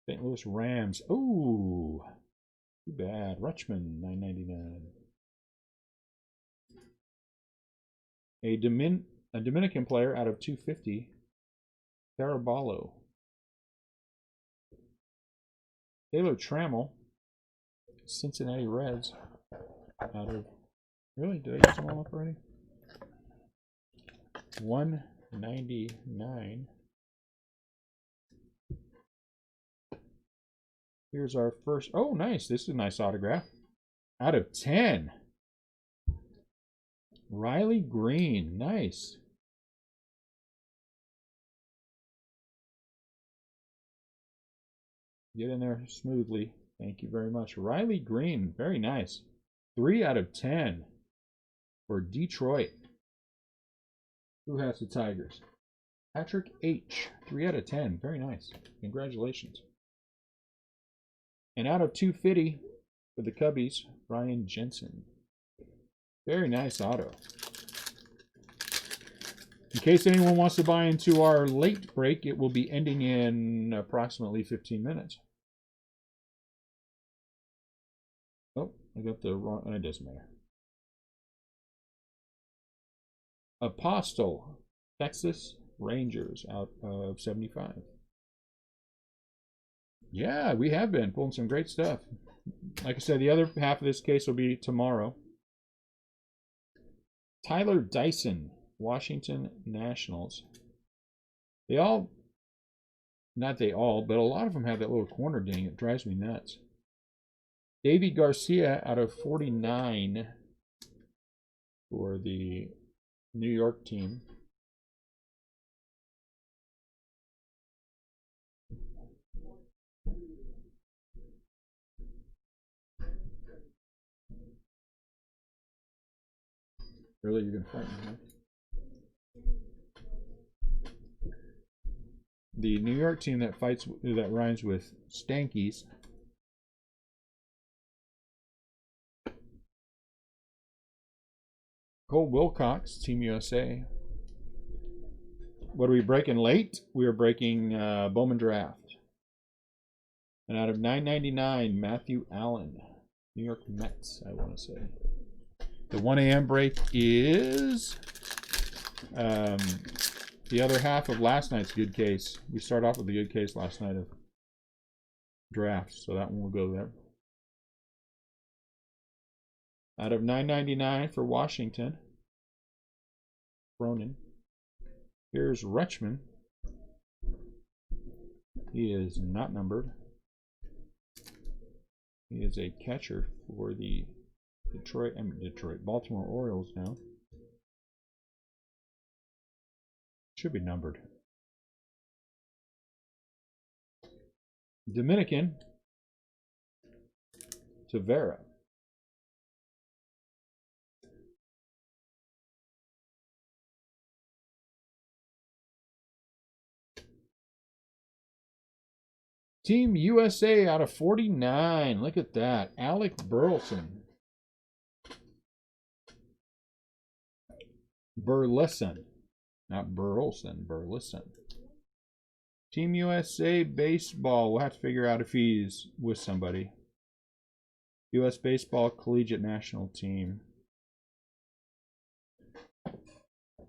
St. Louis Rams. Ooh, too bad. Rutschman, 999. A Dominican player out of 250. Caraballo. Taylor Trammell. Cincinnati Reds. Out of... Really? Did I use them all up already? 199. Here's our first. Oh, nice. This is a nice autograph. Out of 10. Riley Green. Nice. Get in there smoothly. Thank you very much. Riley Green. Very nice. 3 out of 10 for Detroit. Who has the Tigers? Patrick H. 3 out of 10. Very nice. Congratulations. And out of 250 for the Cubbies, Ryan Jensen. Very nice auto. In case anyone wants to buy into our late break, it will be ending in approximately 15 minutes. Oh, I got the wrong, it doesn't matter. Apostle, Texas Rangers out of 75. Yeah, we have been pulling some great stuff. Like I said, the other half of this case will be tomorrow. Tyler Dyson, Washington Nationals. They all, not they all, but a lot of them have that little corner ding. It drives me nuts. Davey Garcia out of 49 for the New York team. Really, you're going to fight me, huh? The New York team that rhymes with Stankies. Cole Wilcox, Team USA. What are we breaking late? We are breaking Bowman Draft. And out of 999, Matthew Allen, New York Mets, I want to say. The 1 a.m. break is the other half of last night's good case. We start off with the good case last night of drafts, so that one will go there. Out of 999 for Washington, Cronin. Here's Rutschman. He is not numbered. He is a catcher for the Baltimore Orioles now. Should be numbered. Dominican, Tavera. Team USA out of 49. Look at that. Alec Burleson. Burleson. Not Burleson, Burleson. Team USA Baseball. We'll have to figure out if he's with somebody. U.S. Baseball Collegiate National Team.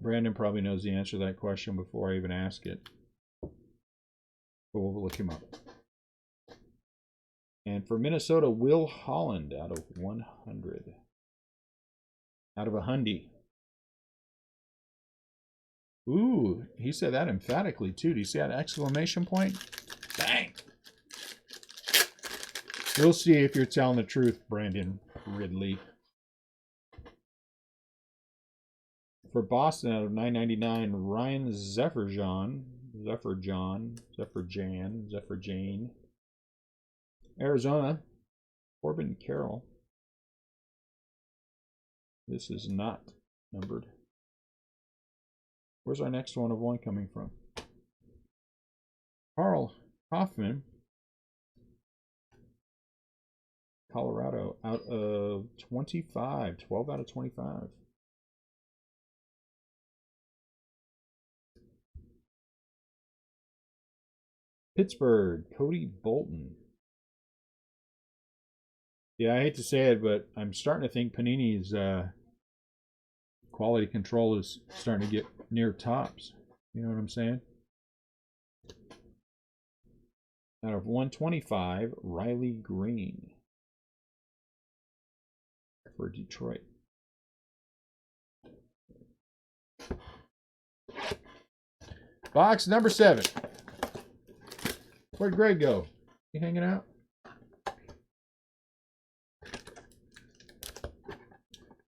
Brandon probably knows the answer to that question before I even ask it. But we'll look him up. And for Minnesota, Will Holland out of 100. Out of 100. Ooh, he said that emphatically too. Do you see that exclamation point? Bang! We'll see if you're telling the truth, Brandon Ridley. For Boston out of 999, Ryan Zefferjan. Arizona, Corbin Carroll. This is not numbered. Where's our next one of one coming from? Carl Hoffman, Colorado, out of 25. 12 out of 25. Pittsburgh, Cody Bolton. Yeah, I hate to say it, but I'm starting to think Panini's quality control is starting to get near tops. You know what I'm saying? Out of 125, Riley Green for Detroit. Box number 7. Where'd Greg go? You hanging out?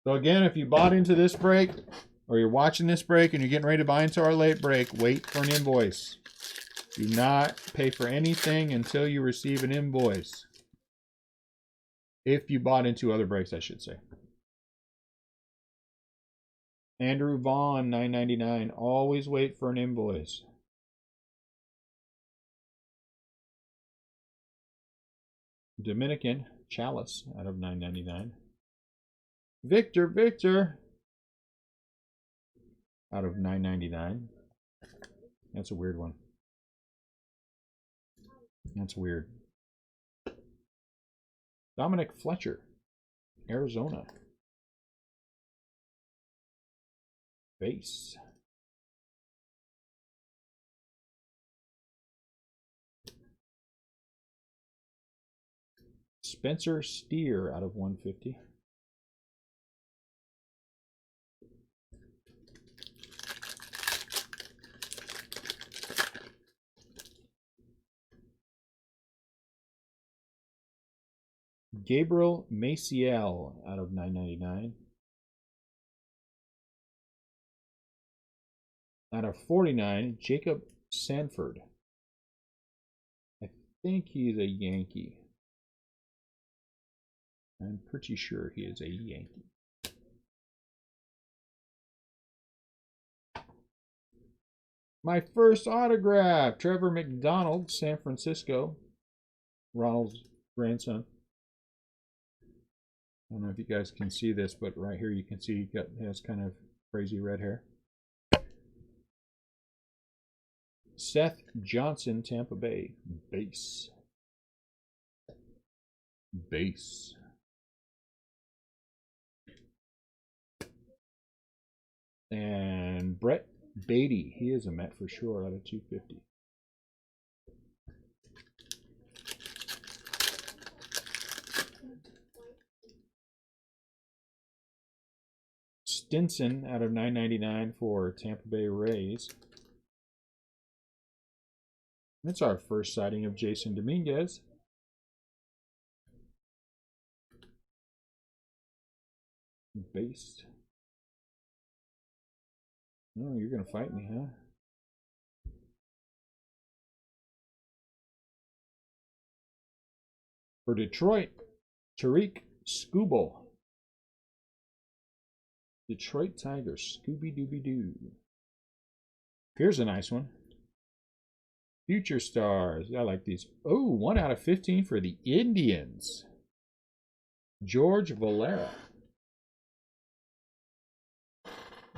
So again, if you bought into this break, or you're watching this break and you're getting ready to buy into our late break, wait for an invoice. Do not pay for anything until you receive an invoice. If you bought into other breaks, I should say. Andrew Vaughn, $9.99. Always wait for an invoice. Dominican, Chalice, out of $9.99. Victor, out of $9.99. That's a weird one. That's weird. Dominic Fletcher, Arizona. Base. Spencer Steer, out of 150. Gabriel Maciel, out of 9.99. Out of 49, Jacob Sanford. I think he's a Yankee. I'm pretty sure he is a Yankee. My first autograph. Trevor McDonald, San Francisco. Ronald's grandson. I don't know if you guys can see this, but right here you can see he has kind of crazy red hair. Seth Johnson, Tampa Bay. Base. Base. And Brett Beatty. He is a Met for sure out of 250. Stinson out of 999 for Tampa Bay Rays. That's our first sighting of Jason Dominguez. Base. No, you're going to fight me, huh? For Detroit, Tariq Skubal. Detroit Tigers, Scooby-Dooby-Doo. Here's a nice one. Future Stars. I like these. Oh, 1 out of 15 for the Indians. George Valera.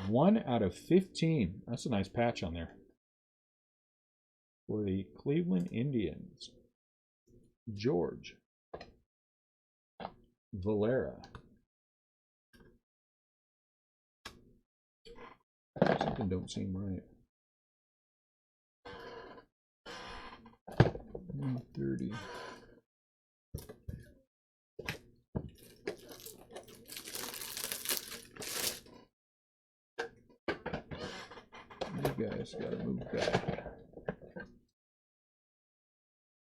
1 out of 15. That's a nice patch on there. For the Cleveland Indians. George Valera. Something don't seem right. 130. You guys gotta move back.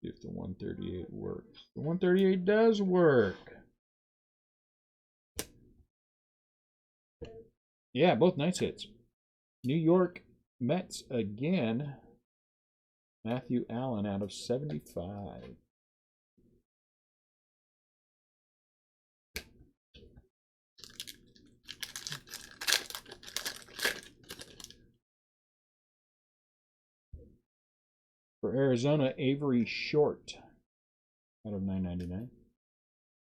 See if the 138 works. The 138 does work. Yeah, both nice hits. New York Mets again. Matthew Allen out of 75. For Arizona, Avery Short out of 999.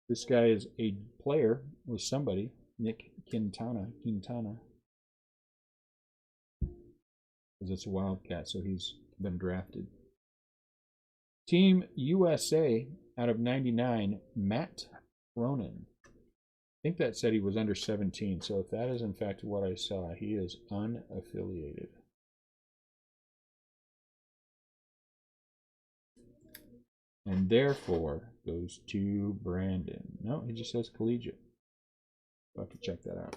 This guy is a player with somebody, Nick Quintana. Because it's a Wildcat, so he's been drafted. Team USA out of 99, Matt Ronan. I think that said he was under 17, so if that is in fact what I saw, he is unaffiliated. And therefore goes to Brandon. No, he just says collegiate. I'll have to check that out.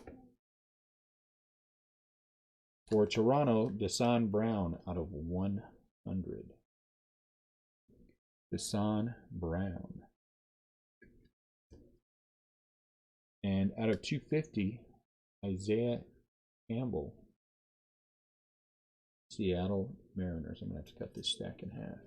For Toronto, Desan Brown out of 100. Desan Brown. And out of 250, Isaiah Campbell. Seattle Mariners. I'm going to have to cut this stack in half.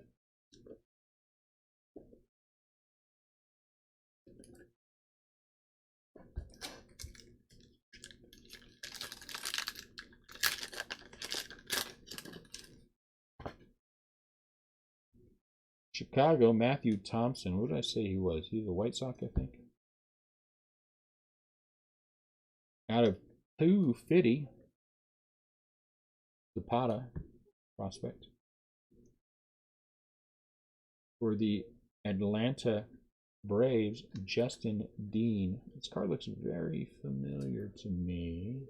Chicago, Matthew Thompson. What did I say he was? He was a White Sox, I think. Out of 250, Zapata prospect. For the Atlanta Braves, Justin Dean. This card looks very familiar to me.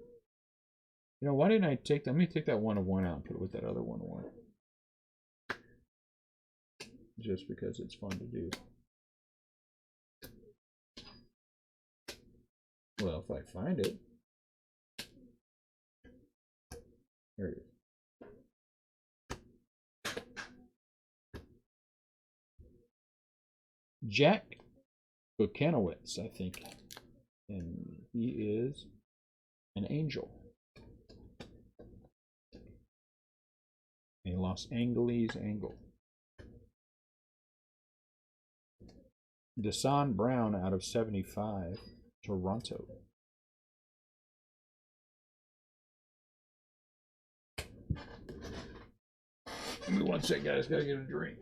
You know, why didn't I take that? Let me take that 1/1 out and put it with that other 1/1. Just because it's fun to do. Well, if I find it. There it is. Jack Buchanowicz, I think. And he is an Angel. A Los Angeles Angel. Desan Brown out of 75, Toronto. Give me 1 sec, guys. Gotta get a drink.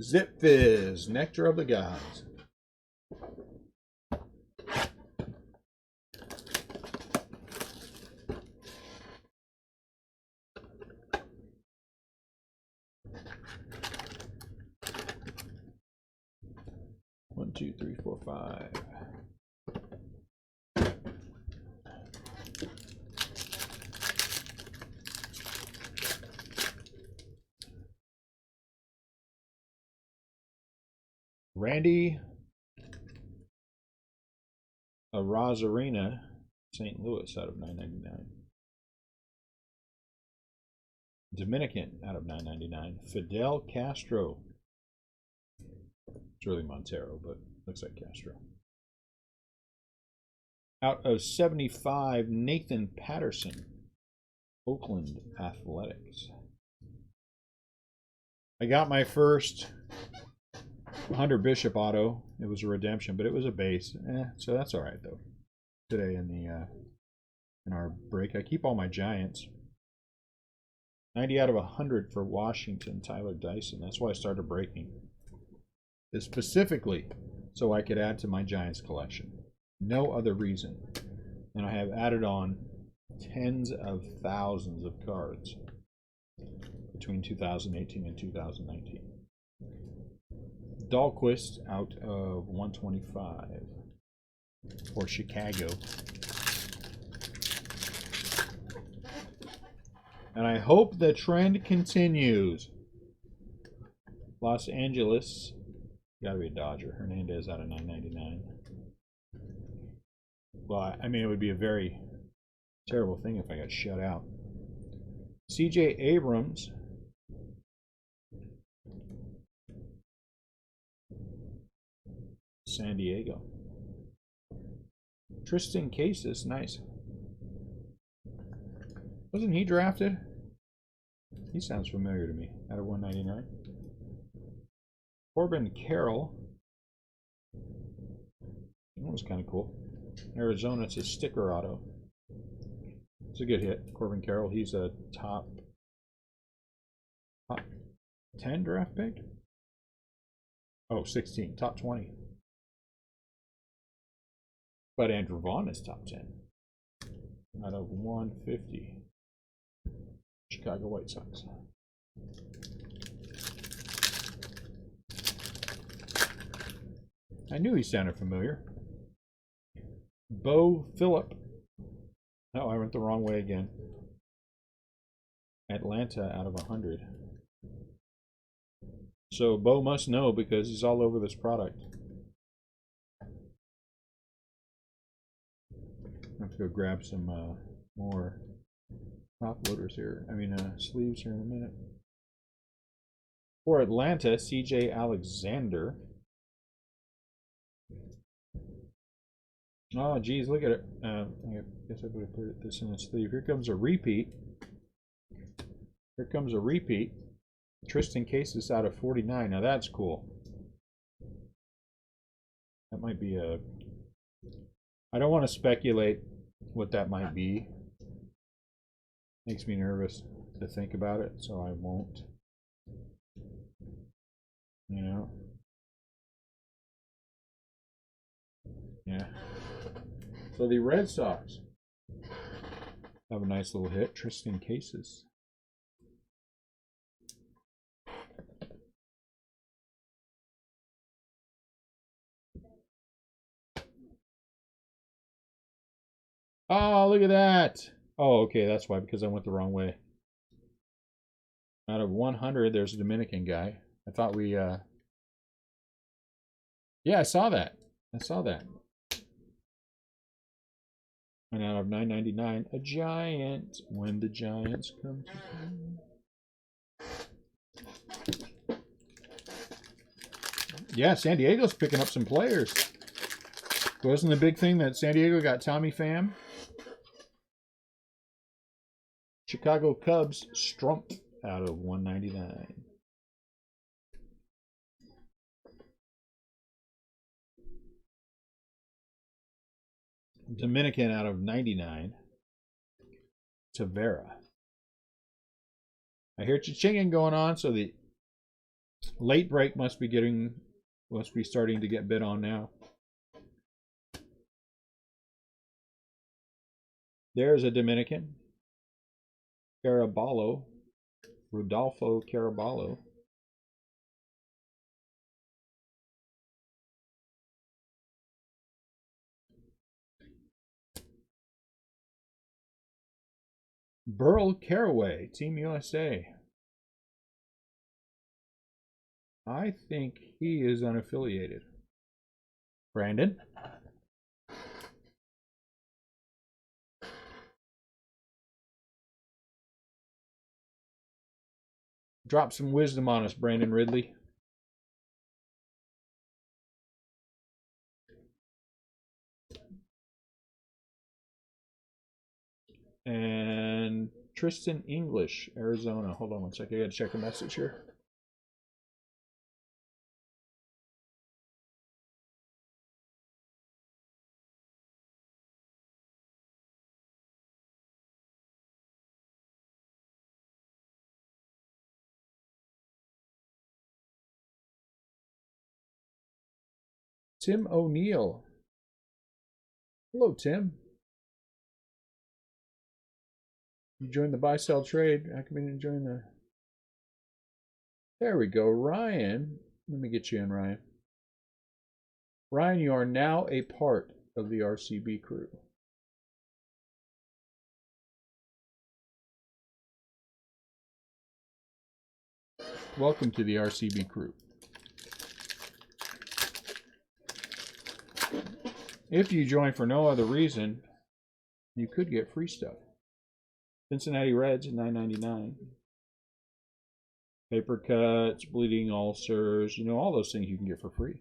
Zip Fizz, Nectar of the Gods. One, two, three, four, five. Randy Rosarina, St. Louis out of $9.99. Dominican out of $9.99. Fidel Castro. It's really Montero, but looks like Castro. Out of 75, Nathan Patterson, Oakland Athletics. I got my first Hunter Bishop auto. It was a redemption, but it was a base. So that's all right though. Today in our break, I keep all my Giants. 90 out of 100 for Washington, Tyler Dyson. That's why I started breaking. Specifically so I could add to my Giants collection. No other reason. And I have added on tens of thousands of cards between 2018 and 2019. Dahlquist out of 125 for Chicago. And I hope the trend continues. Los Angeles. Gotta be a Dodger. Hernandez out of $9.99. Well, I mean, it would be a very terrible thing if I got shut out. CJ Abrams. San Diego. Tristan Casas, nice. Wasn't he drafted? He sounds familiar to me. Out of 199. Corbin Carroll. That was kind of cool. Arizona, it's a sticker auto. It's a good hit. Corbin Carroll, he's a top 10 draft pick? Oh, 16. Top 20. But Andrew Vaughn is top 10. Out of 150. Chicago White Sox. I knew he sounded familiar. Bo Phillip. No, I went the wrong way again. Atlanta out of 100. So Bo must know because he's all over this product. I have to go grab some more top loaders here. I mean, sleeves here in a minute. For Atlanta, CJ Alexander. Oh, geez, look at it. I guess I better put this in the sleeve. Here comes a repeat. Here comes a repeat. Tristan Casas out of 49. Now that's cool. That might be a... I don't want to speculate what that might be. Makes me nervous to think about it, so I won't. You know? Yeah. So the Red Sox have a nice little hit. Tristan Casas. Oh, look at that. Oh, okay, that's why, because I went the wrong way. Out of 100, there's a Dominican guy. I thought we, yeah, I saw that. I saw that. And out of 999, a Giant. When the Giants come to... Yeah, San Diego's picking up some players. Wasn't the big thing that San Diego got Tommy Pham? Chicago Cubs, Strump out of 199. Dominican out of 99. Tavera. I hear cha-chinging going on, so the late break must be starting to get bid on now. There's a Dominican. Caraballo. Rodolfo Caraballo. Burl Caraway, Team USA. I think he is unaffiliated. Brandon. Drop some wisdom on us, Brandon Ridley. And Tristan English, Arizona. Hold on one second. I got to check a message here. Tim O'Neill. Hello, Tim. You joined the buy-sell trade. How come you didn't join the... There we go, Ryan. Let me get you in, Ryan. Ryan, you are now a part of the RCB crew. Welcome to the RCB crew. If you join for no other reason, you could get free stuff. Cincinnati Reds at $9.99. Paper cuts, bleeding ulcers, you know, all those things you can get for free.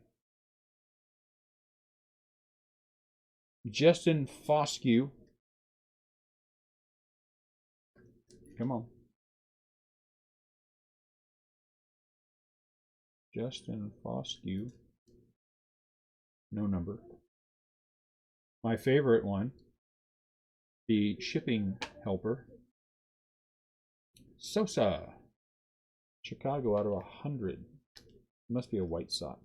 Justin Foscue. Come on. Justin Foscue. No number. My favorite one, the shipping helper. Sosa. Chicago out of 100. Must be a White Sox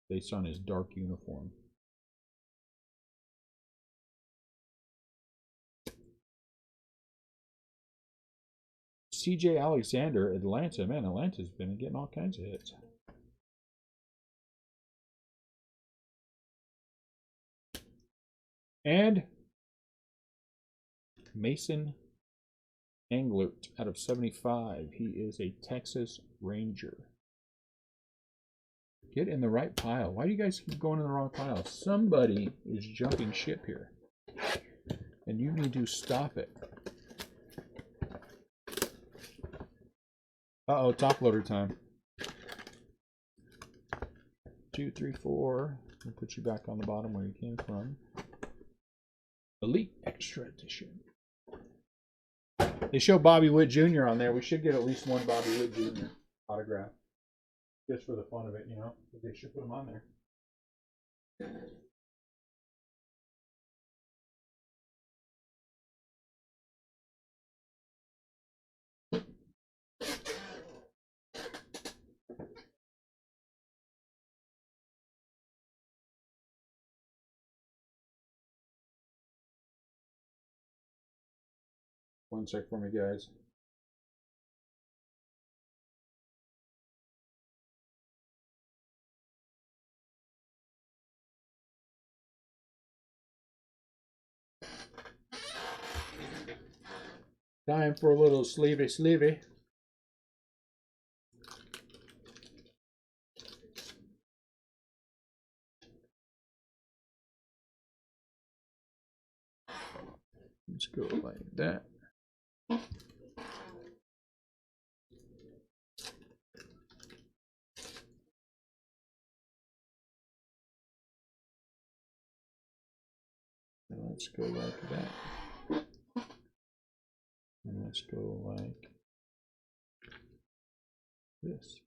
based on his dark uniform. CJ Alexander, Atlanta. Man, Atlanta's been getting all kinds of hits. And Mason Englert out of 75. He is a Texas Ranger. Get in the right pile. Why do you guys keep going in the wrong pile? Somebody is jumping ship here. And you need to stop it. Uh-oh, top loader time. 2, 3, 4. We'll put you back on the bottom where you came from. Elite Extra Edition. They show Bobby Witt Jr. on there. We should get at least one Bobby Witt Jr. autograph. Just for the fun of it, you know. They should put them on there. One sec for me, guys. Time for a little sleevey. Let's go like that. And let's go like that. And let's go like this.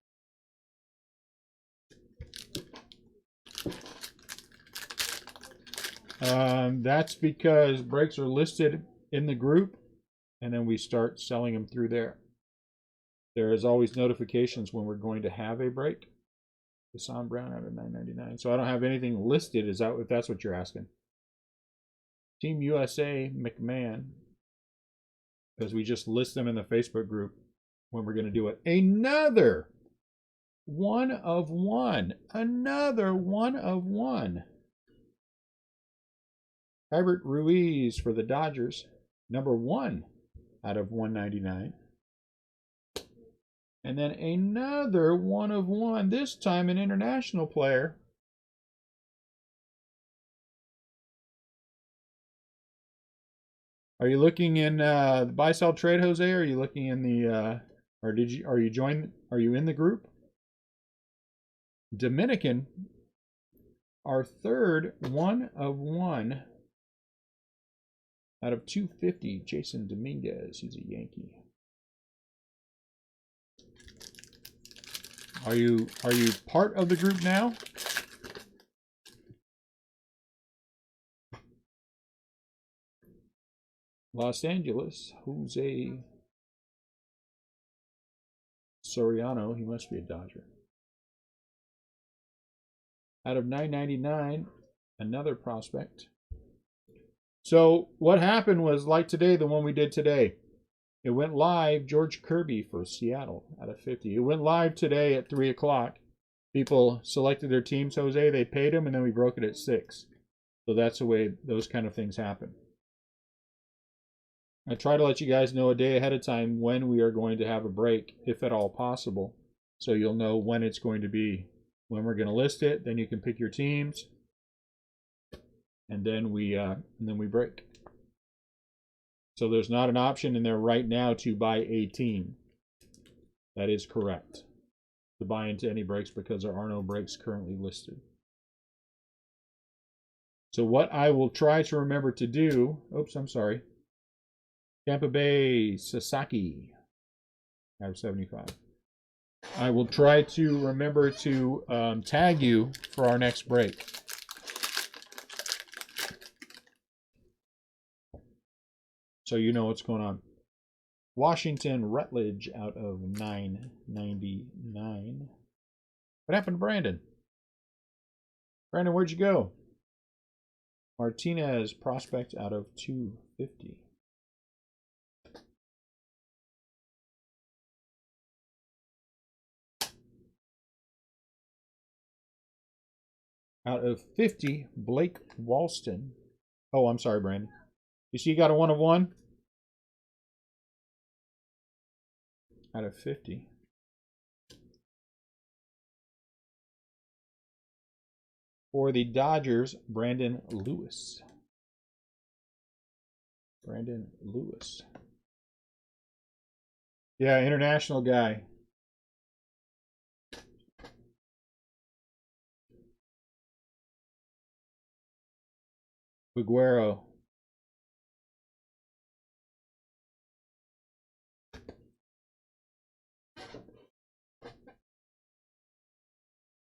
That's because breaks are listed in the group, and then we start selling them through there. There is always notifications when we're going to have a break. Hassan Brown out of $9.99. So I don't have anything listed. Is that if that's what you're asking? Team USA McMahon, because we just list them in the Facebook group when we're going to do it. Another 1 of 1. Another 1 of 1. Albert Ruiz for the Dodgers. Number 1 out of 199. And then another 1 of 1. This time an international player. Are you looking in the buy sell trade, Jose? Or are you looking in the or did you are you in the group? Dominican, our third 1 of 1 out of 250. Jason Dominguez, he's a Yankee. Are you part of the group now? Los Angeles, Jose Soriano, he must be a Dodger. Out of 999, another prospect. So what happened was, like today, the one we did today, it went live, George Kirby for Seattle out of 50. It went live today at 3 o'clock. People selected their teams, Jose, they paid them, and then we broke it at 6. So that's the way those kind of things happen. I try to let you guys know a day ahead of time when we are going to have a break, if at all possible, so you'll know when it's going to be, when we're going to list it. Then you can pick your teams, and then we break. So there's not an option in there right now to buy a team. That is correct, to buy into any breaks, because there are no breaks currently listed. So what I will try to remember to do, oops, I'm sorry. Tampa Bay, Sasaki, out of 75. I will try to remember to tag you for our next break. So you know what's going on. Washington, Rutledge, out of 999. What happened to Brandon? Brandon, where'd you go? Martinez, prospect, out of 250. Out of 50, Blake Walston. Oh, I'm sorry, Brandon. You see you got a 1 of 1? Out of 50. For the Dodgers, Brandon Lewis. Brandon Lewis. Yeah, international guy. Figueroa.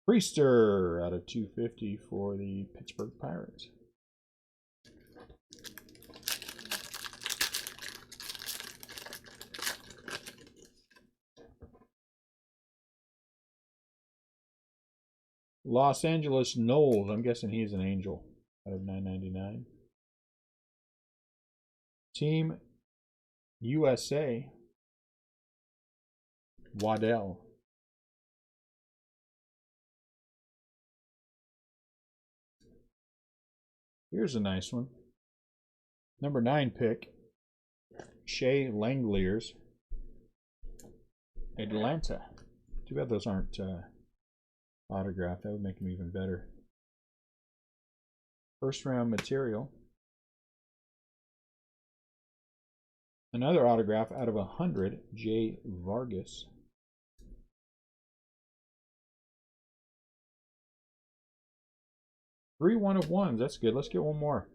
Priester out of 250 for the Pittsburgh Pirates. Los Angeles Knowles. I'm guessing he's an Angel out of 999. Team USA. Waddell. Here's a nice one. Number 9 pick. Shea Langeliers. Atlanta. Too bad those aren't autographed. That would make them even better. First round material. Another autograph out of 100. J. Vargas. Three 1 of 1s. That's good. Let's get one more.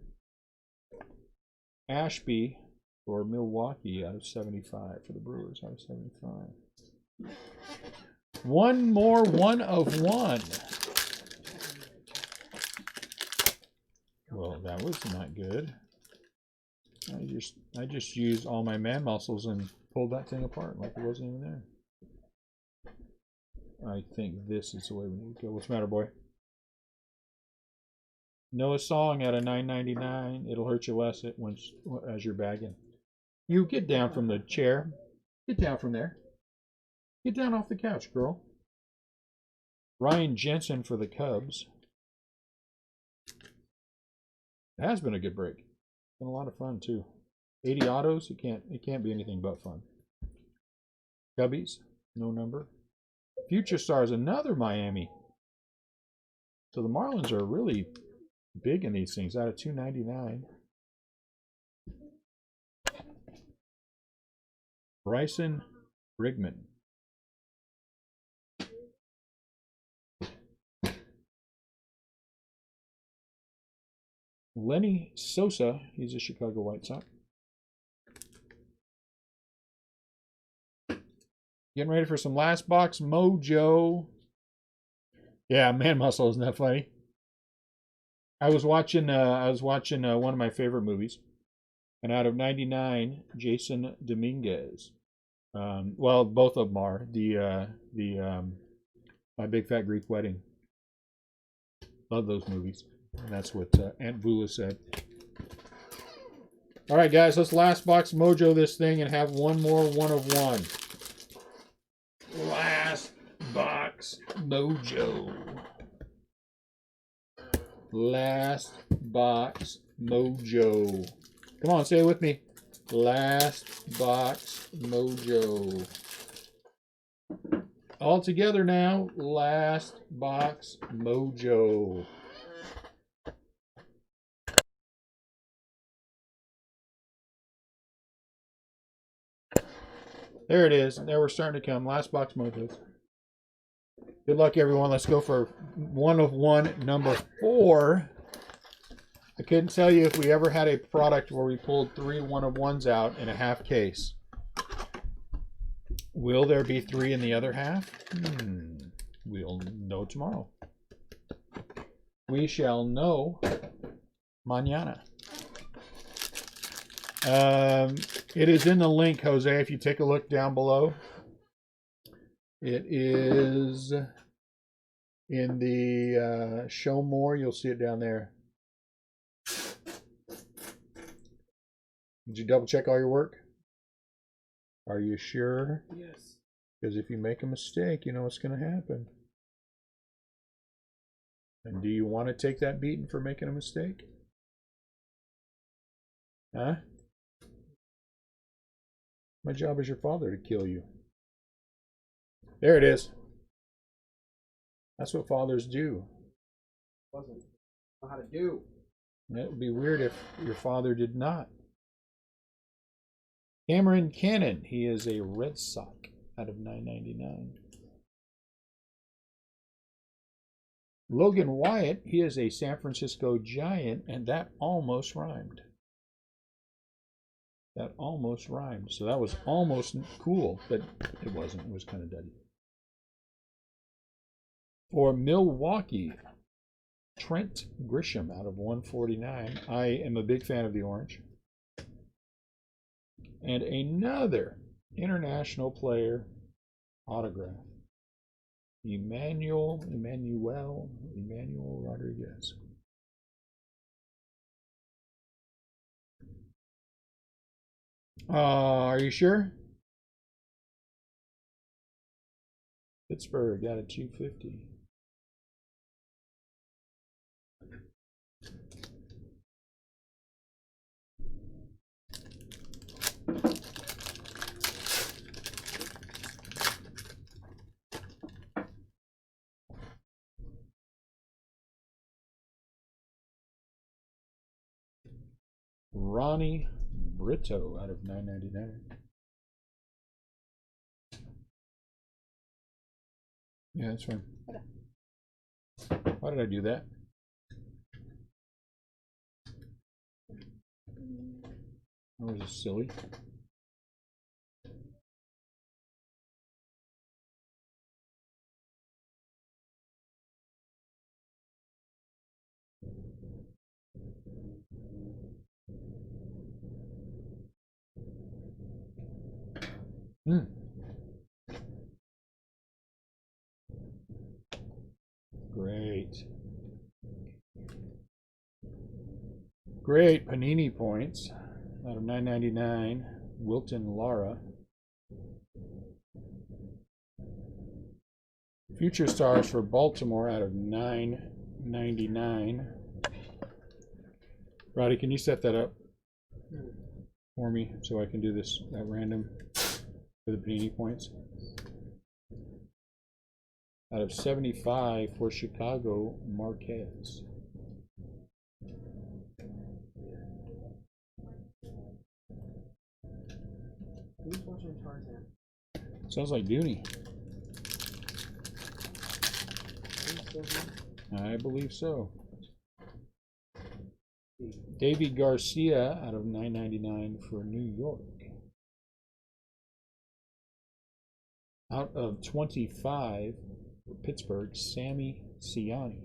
Ashby for Milwaukee out of 75. For the Brewers out of 75. One more 1 of 1. Well, that was not good. I just used all my man muscles and pulled that thing apart like it wasn't even there. I think this is the way we need to go. What's the matter, boy? Know a song out of $9.99. It'll hurt you less as you're bagging. You get down from the chair. Get down from there. Get down off the couch, girl. Ryan Jensen for the Cubs. It has been a good break. It's been a lot of fun too. 80 autos. It can't be anything but fun. Cubbies, no number. Future Stars, another Miami. So the Marlins are really big in these things. Out of $2.99. Bryson Brigman. Lenny Sosa, he's a Chicago White Sox. Getting ready for some last box mojo. Yeah, man muscle, isn't that funny? I was watching one of my favorite movies, and out of 99, Jason Dominguez. Well, both of them are My Big Fat Greek Wedding. Love those movies. And that's what Aunt Bula said. All right, guys, let's last box mojo this thing and have one more 1 of 1. Last box mojo. Last box mojo. Come on, say it with me. Last box mojo. All together now. Last box mojo. There it is. There we're starting to come. Last box mojos. Good luck, everyone. Let's go for 1 of 1, number 4. I couldn't tell you if we ever had a product where we pulled 3 1 of 1s out in a half case. Will there be 3 in the other half? We'll know tomorrow. We shall know mañana. It is in the link, Jose, if you take a look down below. It is in the show more. You'll see it down there. Did you double check all your work? Are you sure? Yes. Because if you make a mistake, you know what's going to happen. And do you want to take that beating for making a mistake? Huh? My job as your father to kill you. There it is. That's what fathers do. Wasn't know how to do. It would be weird if your father did not. Cameron Cannon. He is a Red Sox out of $9.99. Logan Wyatt. He is a San Francisco Giant, and that almost rhymed. That almost rhymed. So that was almost cool, but it wasn't. It was kind of duddy. For Milwaukee, Trent Grisham out of 149. I am a big fan of the orange. And another international player autograph. Emmanuel Rodriguez. Are you sure? Pittsburgh got a 250. Ronnie Brito out of $9.99. Yeah, that's fine. Why did I do that? That was silly. Mm. Great. Great Panini points out of 9.99. Wilton Lara. Future Stars for Baltimore out of 9.99. Roddy, can you set that up for me so I can do this at random for the Panini points? Out of 75 for Chicago, Marquez. Who's watching Tarzan? Sounds like Dooney. I believe so. Davy Garcia out of 9.99 for New York. Out of 25 for Pittsburgh, Sammy Siani.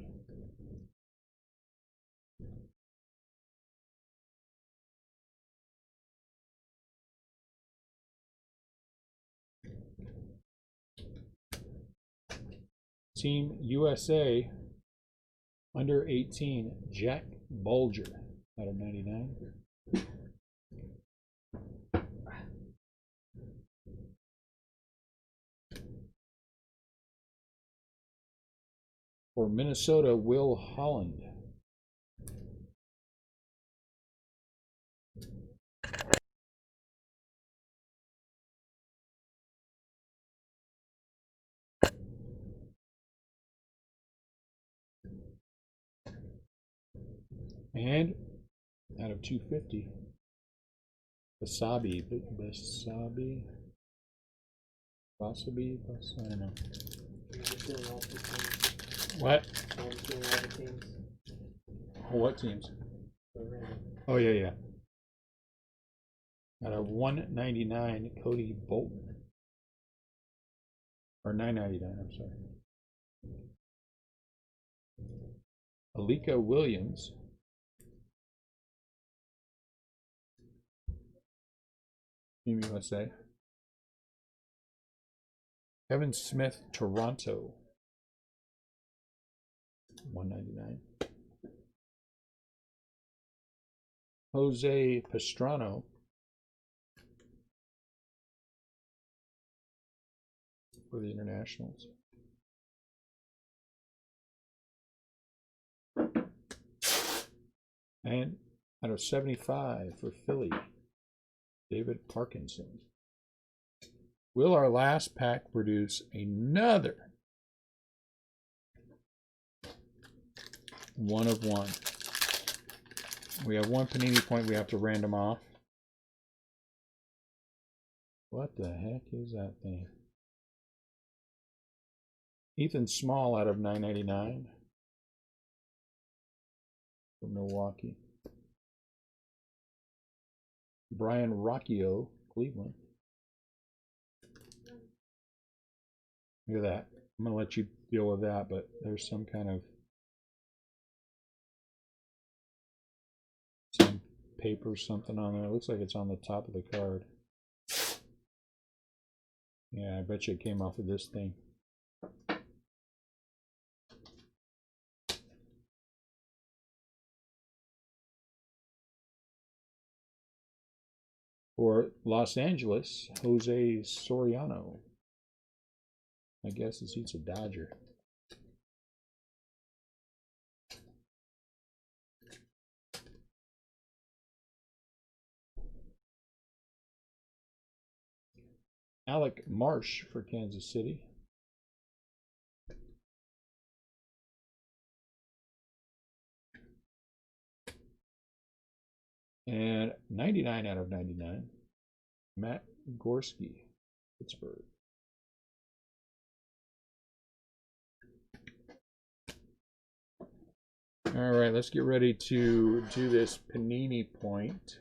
Team USA under 18, Jack Bulger out of 99. For Minnesota, Will Holland. And out of 250, Wasabi, I don't know. What? What teams? Oh yeah. Out of 199, Cody Bolton. Or 9.99, I'm sorry. Alika Williams. Team USA. Kevin Smith, Toronto. 199. Jose Pastrano. For the Internationals. And out of 75 for Philly, David Parkinson. Will our last pack produce another 1 of 1? We have one Panini point we have to random off. What the heck is that thing? Ethan Small out of 9.99 for Milwaukee. Brian Rocchio, Cleveland. Look at that. I'm going to let you deal with that, but there's some kind of some paper something on there. It looks like it's on the top of the card. Yeah, I bet you it came off of this thing. For Los Angeles, Jose Soriano. I guess he's a Dodger. Alec Marsh for Kansas City. And 99 out of 99, Matt Gorski, Pittsburgh. All right, let's get ready to do this Panini point.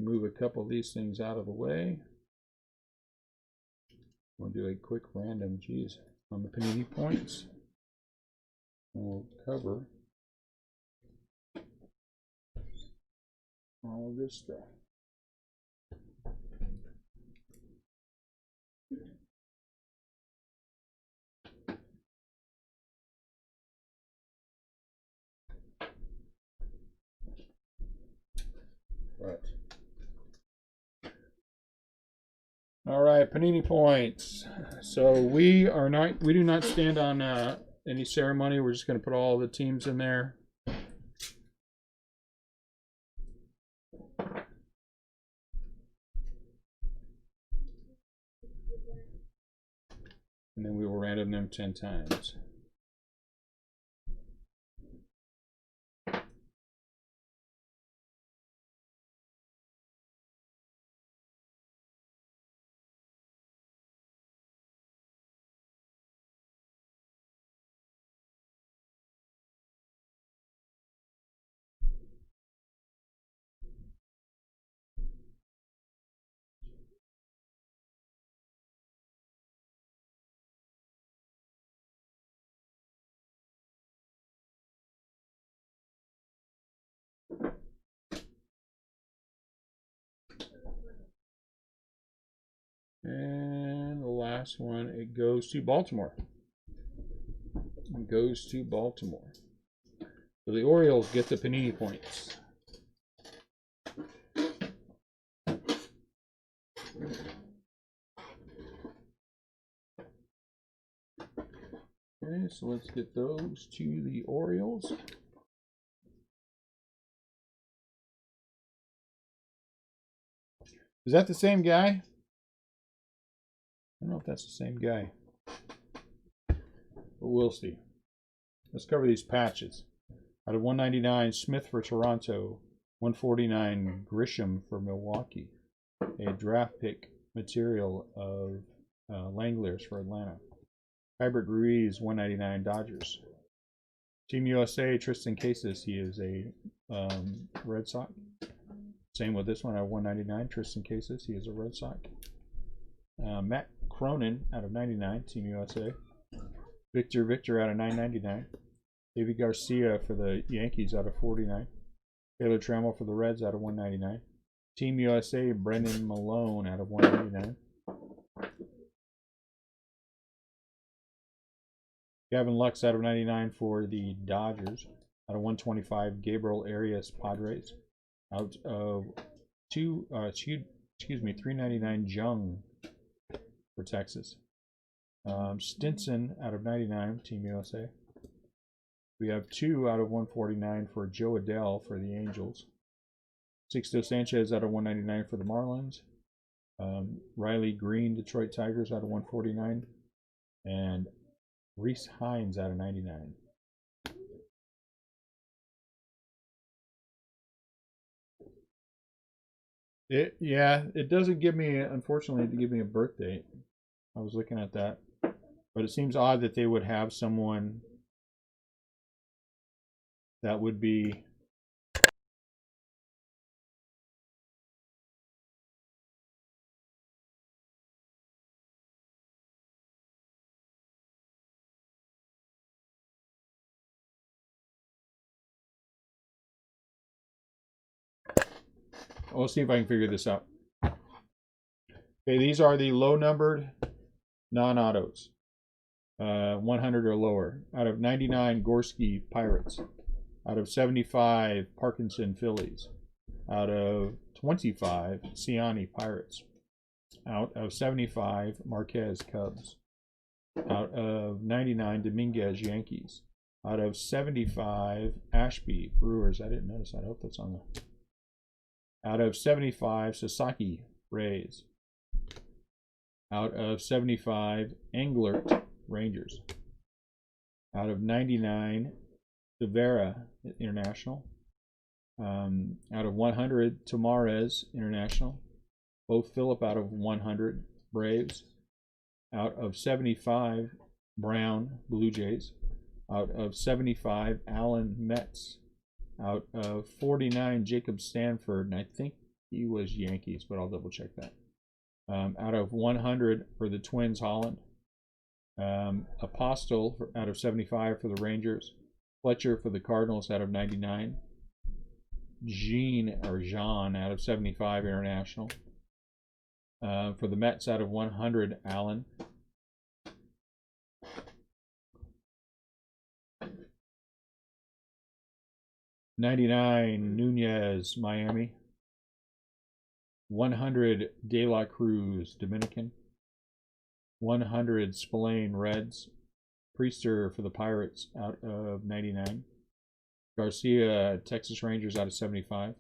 move a couple of these things out of the way. We'll do a quick random, on the Panini points. And we'll cover all of this stuff. Right. All right, Panini points. So we do not stand on any ceremony. We're just going to put all the teams in there. And then we will random them 10 times. And the last one, it goes to Baltimore. It goes to Baltimore. So the Orioles get the Panini points. Okay, so let's get those to the Orioles. Is that the same guy? I don't know if that's the same guy. But we'll see. Let's cover these patches. Out of 199, Smith for Toronto. 149, Grisham for Milwaukee. A draft pick material of Langoliers for Atlanta. Hybrid Ruiz, 199, Dodgers. Team USA, Tristan Casas. He is a Red Sox. Same with this one out of 199, Tristan Casas. He is a Red Sox. Matt Cronin out of 99, Team USA. Victor out of 999. David Garcia for the Yankees out of 49. Taylor Trammell for the Reds out of 199. Team USA, Brendan Malone out of 199. Gavin Lux out of 99 for the Dodgers. Out of 125, Gabriel Arias, Padres. Out of 399, Jung for Texas. Stinson out of 99, Team USA. We have 2 out of 149 for Joe Adell for the Angels. Sixto Sanchez out of 199 for the Marlins. Riley Green, Detroit Tigers out of 149. And Reese Hines out of 99. It doesn't give me, unfortunately, to give me a birth date. I was looking at that. But it seems odd that they would have someone that would be we'll see if I can figure this out. Okay, these are the low numbered non-autos. 100 or lower. Out of 99, Gorski Pirates. Out of 75, Parkinson Phillies. Out of 25, Ciani Pirates. Out of 75, Marquez Cubs. Out of 99, Dominguez Yankees. Out of 75, Ashby Brewers. I didn't notice that. I hope that's on there. Out of 75, Sasaki Rays. Out of 75, Englert Rangers. Out of 99, Rivera International. Out of 100, Tomares International. Both Phillip out of 100, Braves. Out of 75, Brown Blue Jays. Out of 75, Allen Mets. Out of 49, Jacob Stanford, and I think He was Yankees, but I'll double check that. Out of 100 for the Twins, Holland. Apostle out of 75 for the Rangers. Fletcher for the Cardinals out of 99. Jean out of 75 international. For the Mets out of 100, Allen. $99, Nunez, Miami. 100, De La Cruz, Dominican. 100, Spillane, Reds. Priester for the Pirates out of 99. Garcia, Texas Rangers out of 75.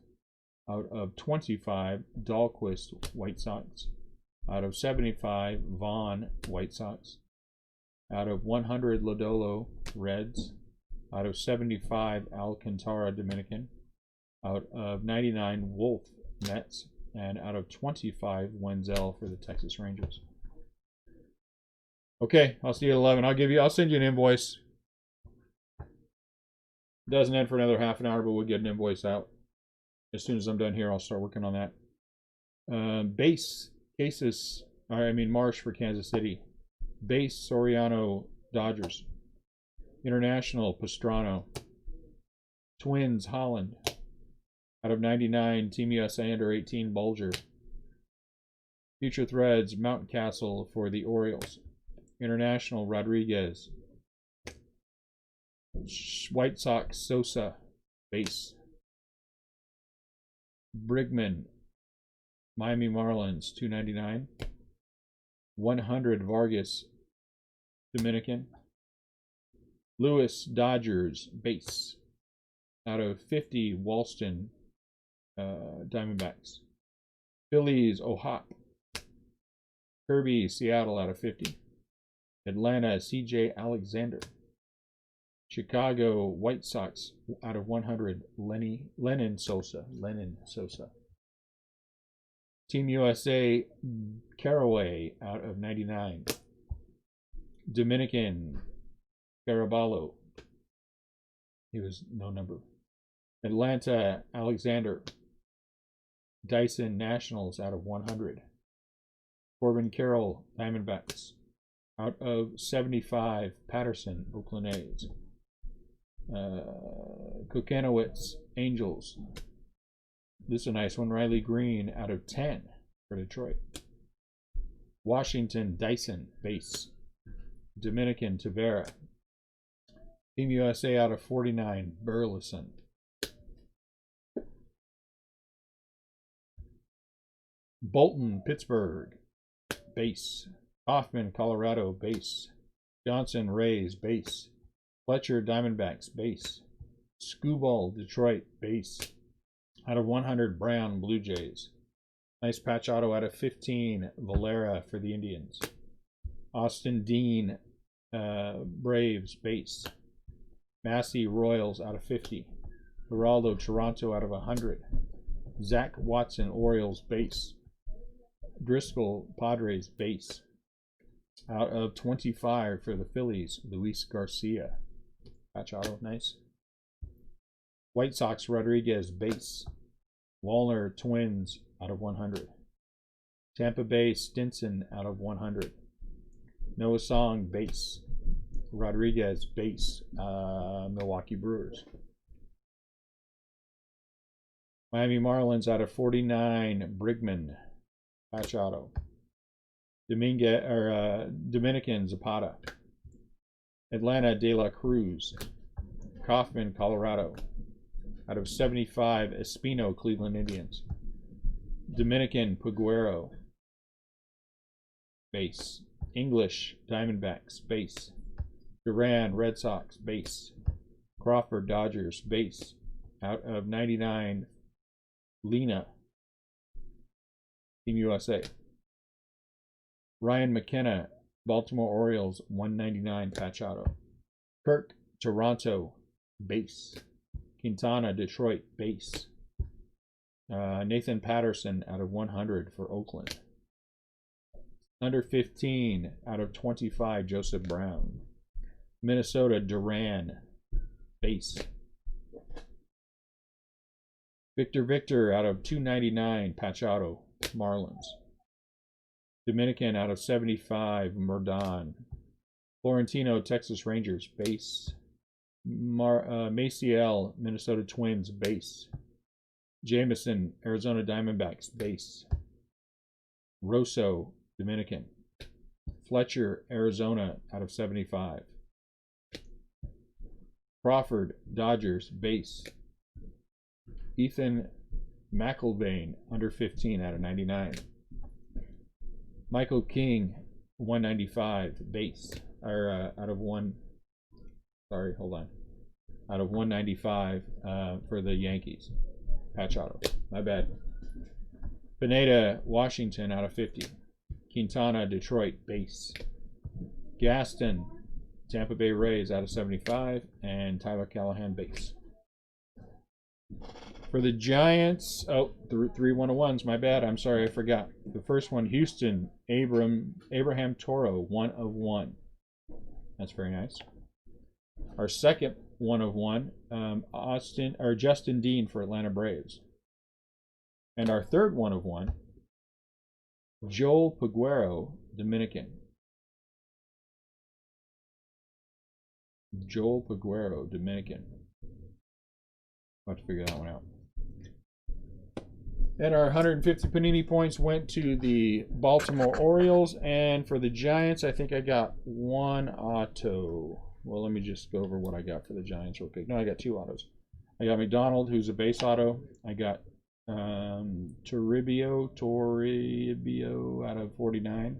Out of 25, Dahlquist, White Sox. Out of 75, Vaughn, White Sox. Out of 100, Lodolo, Reds. Out of 75, Alcantara, Dominican. Out of 99, Wolf, Mets. And out of 25, Wenzel for the Texas Rangers. Okay, I'll see you at 11. I'll send you an invoice. Doesn't end for another half an hour, but we'll get an invoice out. As soon as I'm done here, I'll start working on that. Base cases, Marsh for Kansas City. Base Soriano, Dodgers. International, Pastrano. Twins, Holland. Out of 99, Team USA under 18, Bulger. Future Threads, Mountcastle for the Orioles. International, Rodriguez. White Sox, Sosa, base. Brigman, Miami Marlins, $2.99. 100, Vargas, Dominican. Lewis, Dodgers, base. Out of 50, Walston, Diamondbacks. Phillies, Ohop. Kirby, Seattle, out of 50. Atlanta, C.J. Alexander. Chicago White Sox out of 100, Lennon Sosa. Team USA, Caraway out of 99. Dominican, Caraballo. He was no number. Atlanta, Alexander. Dyson Nationals out of 100. Corbin Carroll, Diamondbacks. Out of 75, Patterson, Oakland A's. Kokanowitz, Angels. This is a nice one. Riley Green out of 10 for Detroit. Washington, Dyson, base. Dominican, Tavera. Team USA out of 49, Burleson. Bolton, Pittsburgh, base. Hoffman, Colorado, base. Johnson, Rays, base. Fletcher, Diamondbacks, base. Skubal, Detroit, base. Out of 100, Brown, Blue Jays. Nice patch auto out of 15, Valera for the Indians. Austin Dean, Braves, base. Massey, Royals out of 50. Geraldo, Toronto out of 100. Zach Watson, Orioles, base. Driscoll, Padres, base. Out of 25 for the Phillies, Luis Garcia. Patch auto, nice. White Sox, Rodriguez, base. Wallner, Twins, out of 100. Tampa Bay, Stinson, out of 100. Noah Song, base. Rodriguez, base. Milwaukee Brewers. Miami Marlins, out of 49, Brigman. Patch auto. Dominican, Zapata. Atlanta, De La Cruz. Kaufman, Colorado. Out of 75, Espino, Cleveland Indians. Dominican, Peguero, base. English, Diamondbacks, base. Duran, Red Sox, base. Crawford, Dodgers, base. Out of 99, Lena, Team USA. Ryan McKenna, Baltimore Orioles, 199 patch auto. Kirk, Toronto, base. Quintana, Detroit, base. Nathan Patterson out of 100 for Oakland. Under 15 out of 25, Joseph Brown. Minnesota, Duran, base. Victor out of 299, Pachado, Marlins. Dominican out of 75, Merdon. Florentino, Texas Rangers, base. Maciel, Minnesota Twins, base. Jameson, Arizona Diamondbacks, base. Rosso, Dominican. Fletcher, Arizona, out of 75. Crawford, Dodgers, base. Ethan McIlvain, under 15, out of 99. Michael King, 195, base. Or out of one. Sorry, hold on. Out of 195 for the Yankees. Patch auto. My bad. Pineda, Washington, out of 50. Quintana, Detroit, base. Gaston, Tampa Bay Rays, out of 75. And Tyler Callahan, base. For the Giants, oh, 3 101s, my bad. I'm sorry, I forgot. The first one, Houston, Abraham Toro, 1 of 1. That's very nice. Our second 1 of 1, Justin Dean for Atlanta Braves. And our third 1 of 1, Joel Peguero, Dominican. Joel Peguero, Dominican. I'll have to figure that one out. And our 150 Panini points went to the Baltimore Orioles. And for the Giants, I think I got 1 auto. Well, let me just go over what I got for the Giants real quick. No, I got 2 autos. I got McDonald, who's a base auto. I got Toribio out of 49.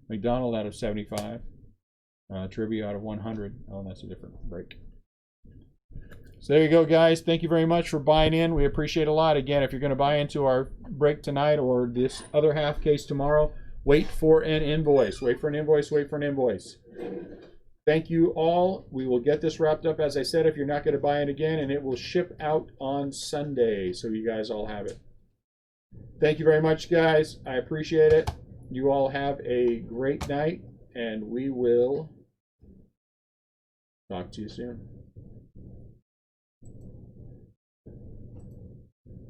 McDonald out of 75. Toribio out of 100. Oh, that's a different break. So there you go, guys. Thank you very much for buying in. We appreciate it a lot. Again, if you're going to buy into our break tonight or this other half case tomorrow, wait for an invoice. Wait for an invoice. Wait for an invoice. Thank you all. We will get this wrapped up, as I said, if you're not going to buy it again, and it will ship out on Sunday, so you guys all have it. Thank you very much, guys. I appreciate it. You all have a great night, and we will talk to you soon.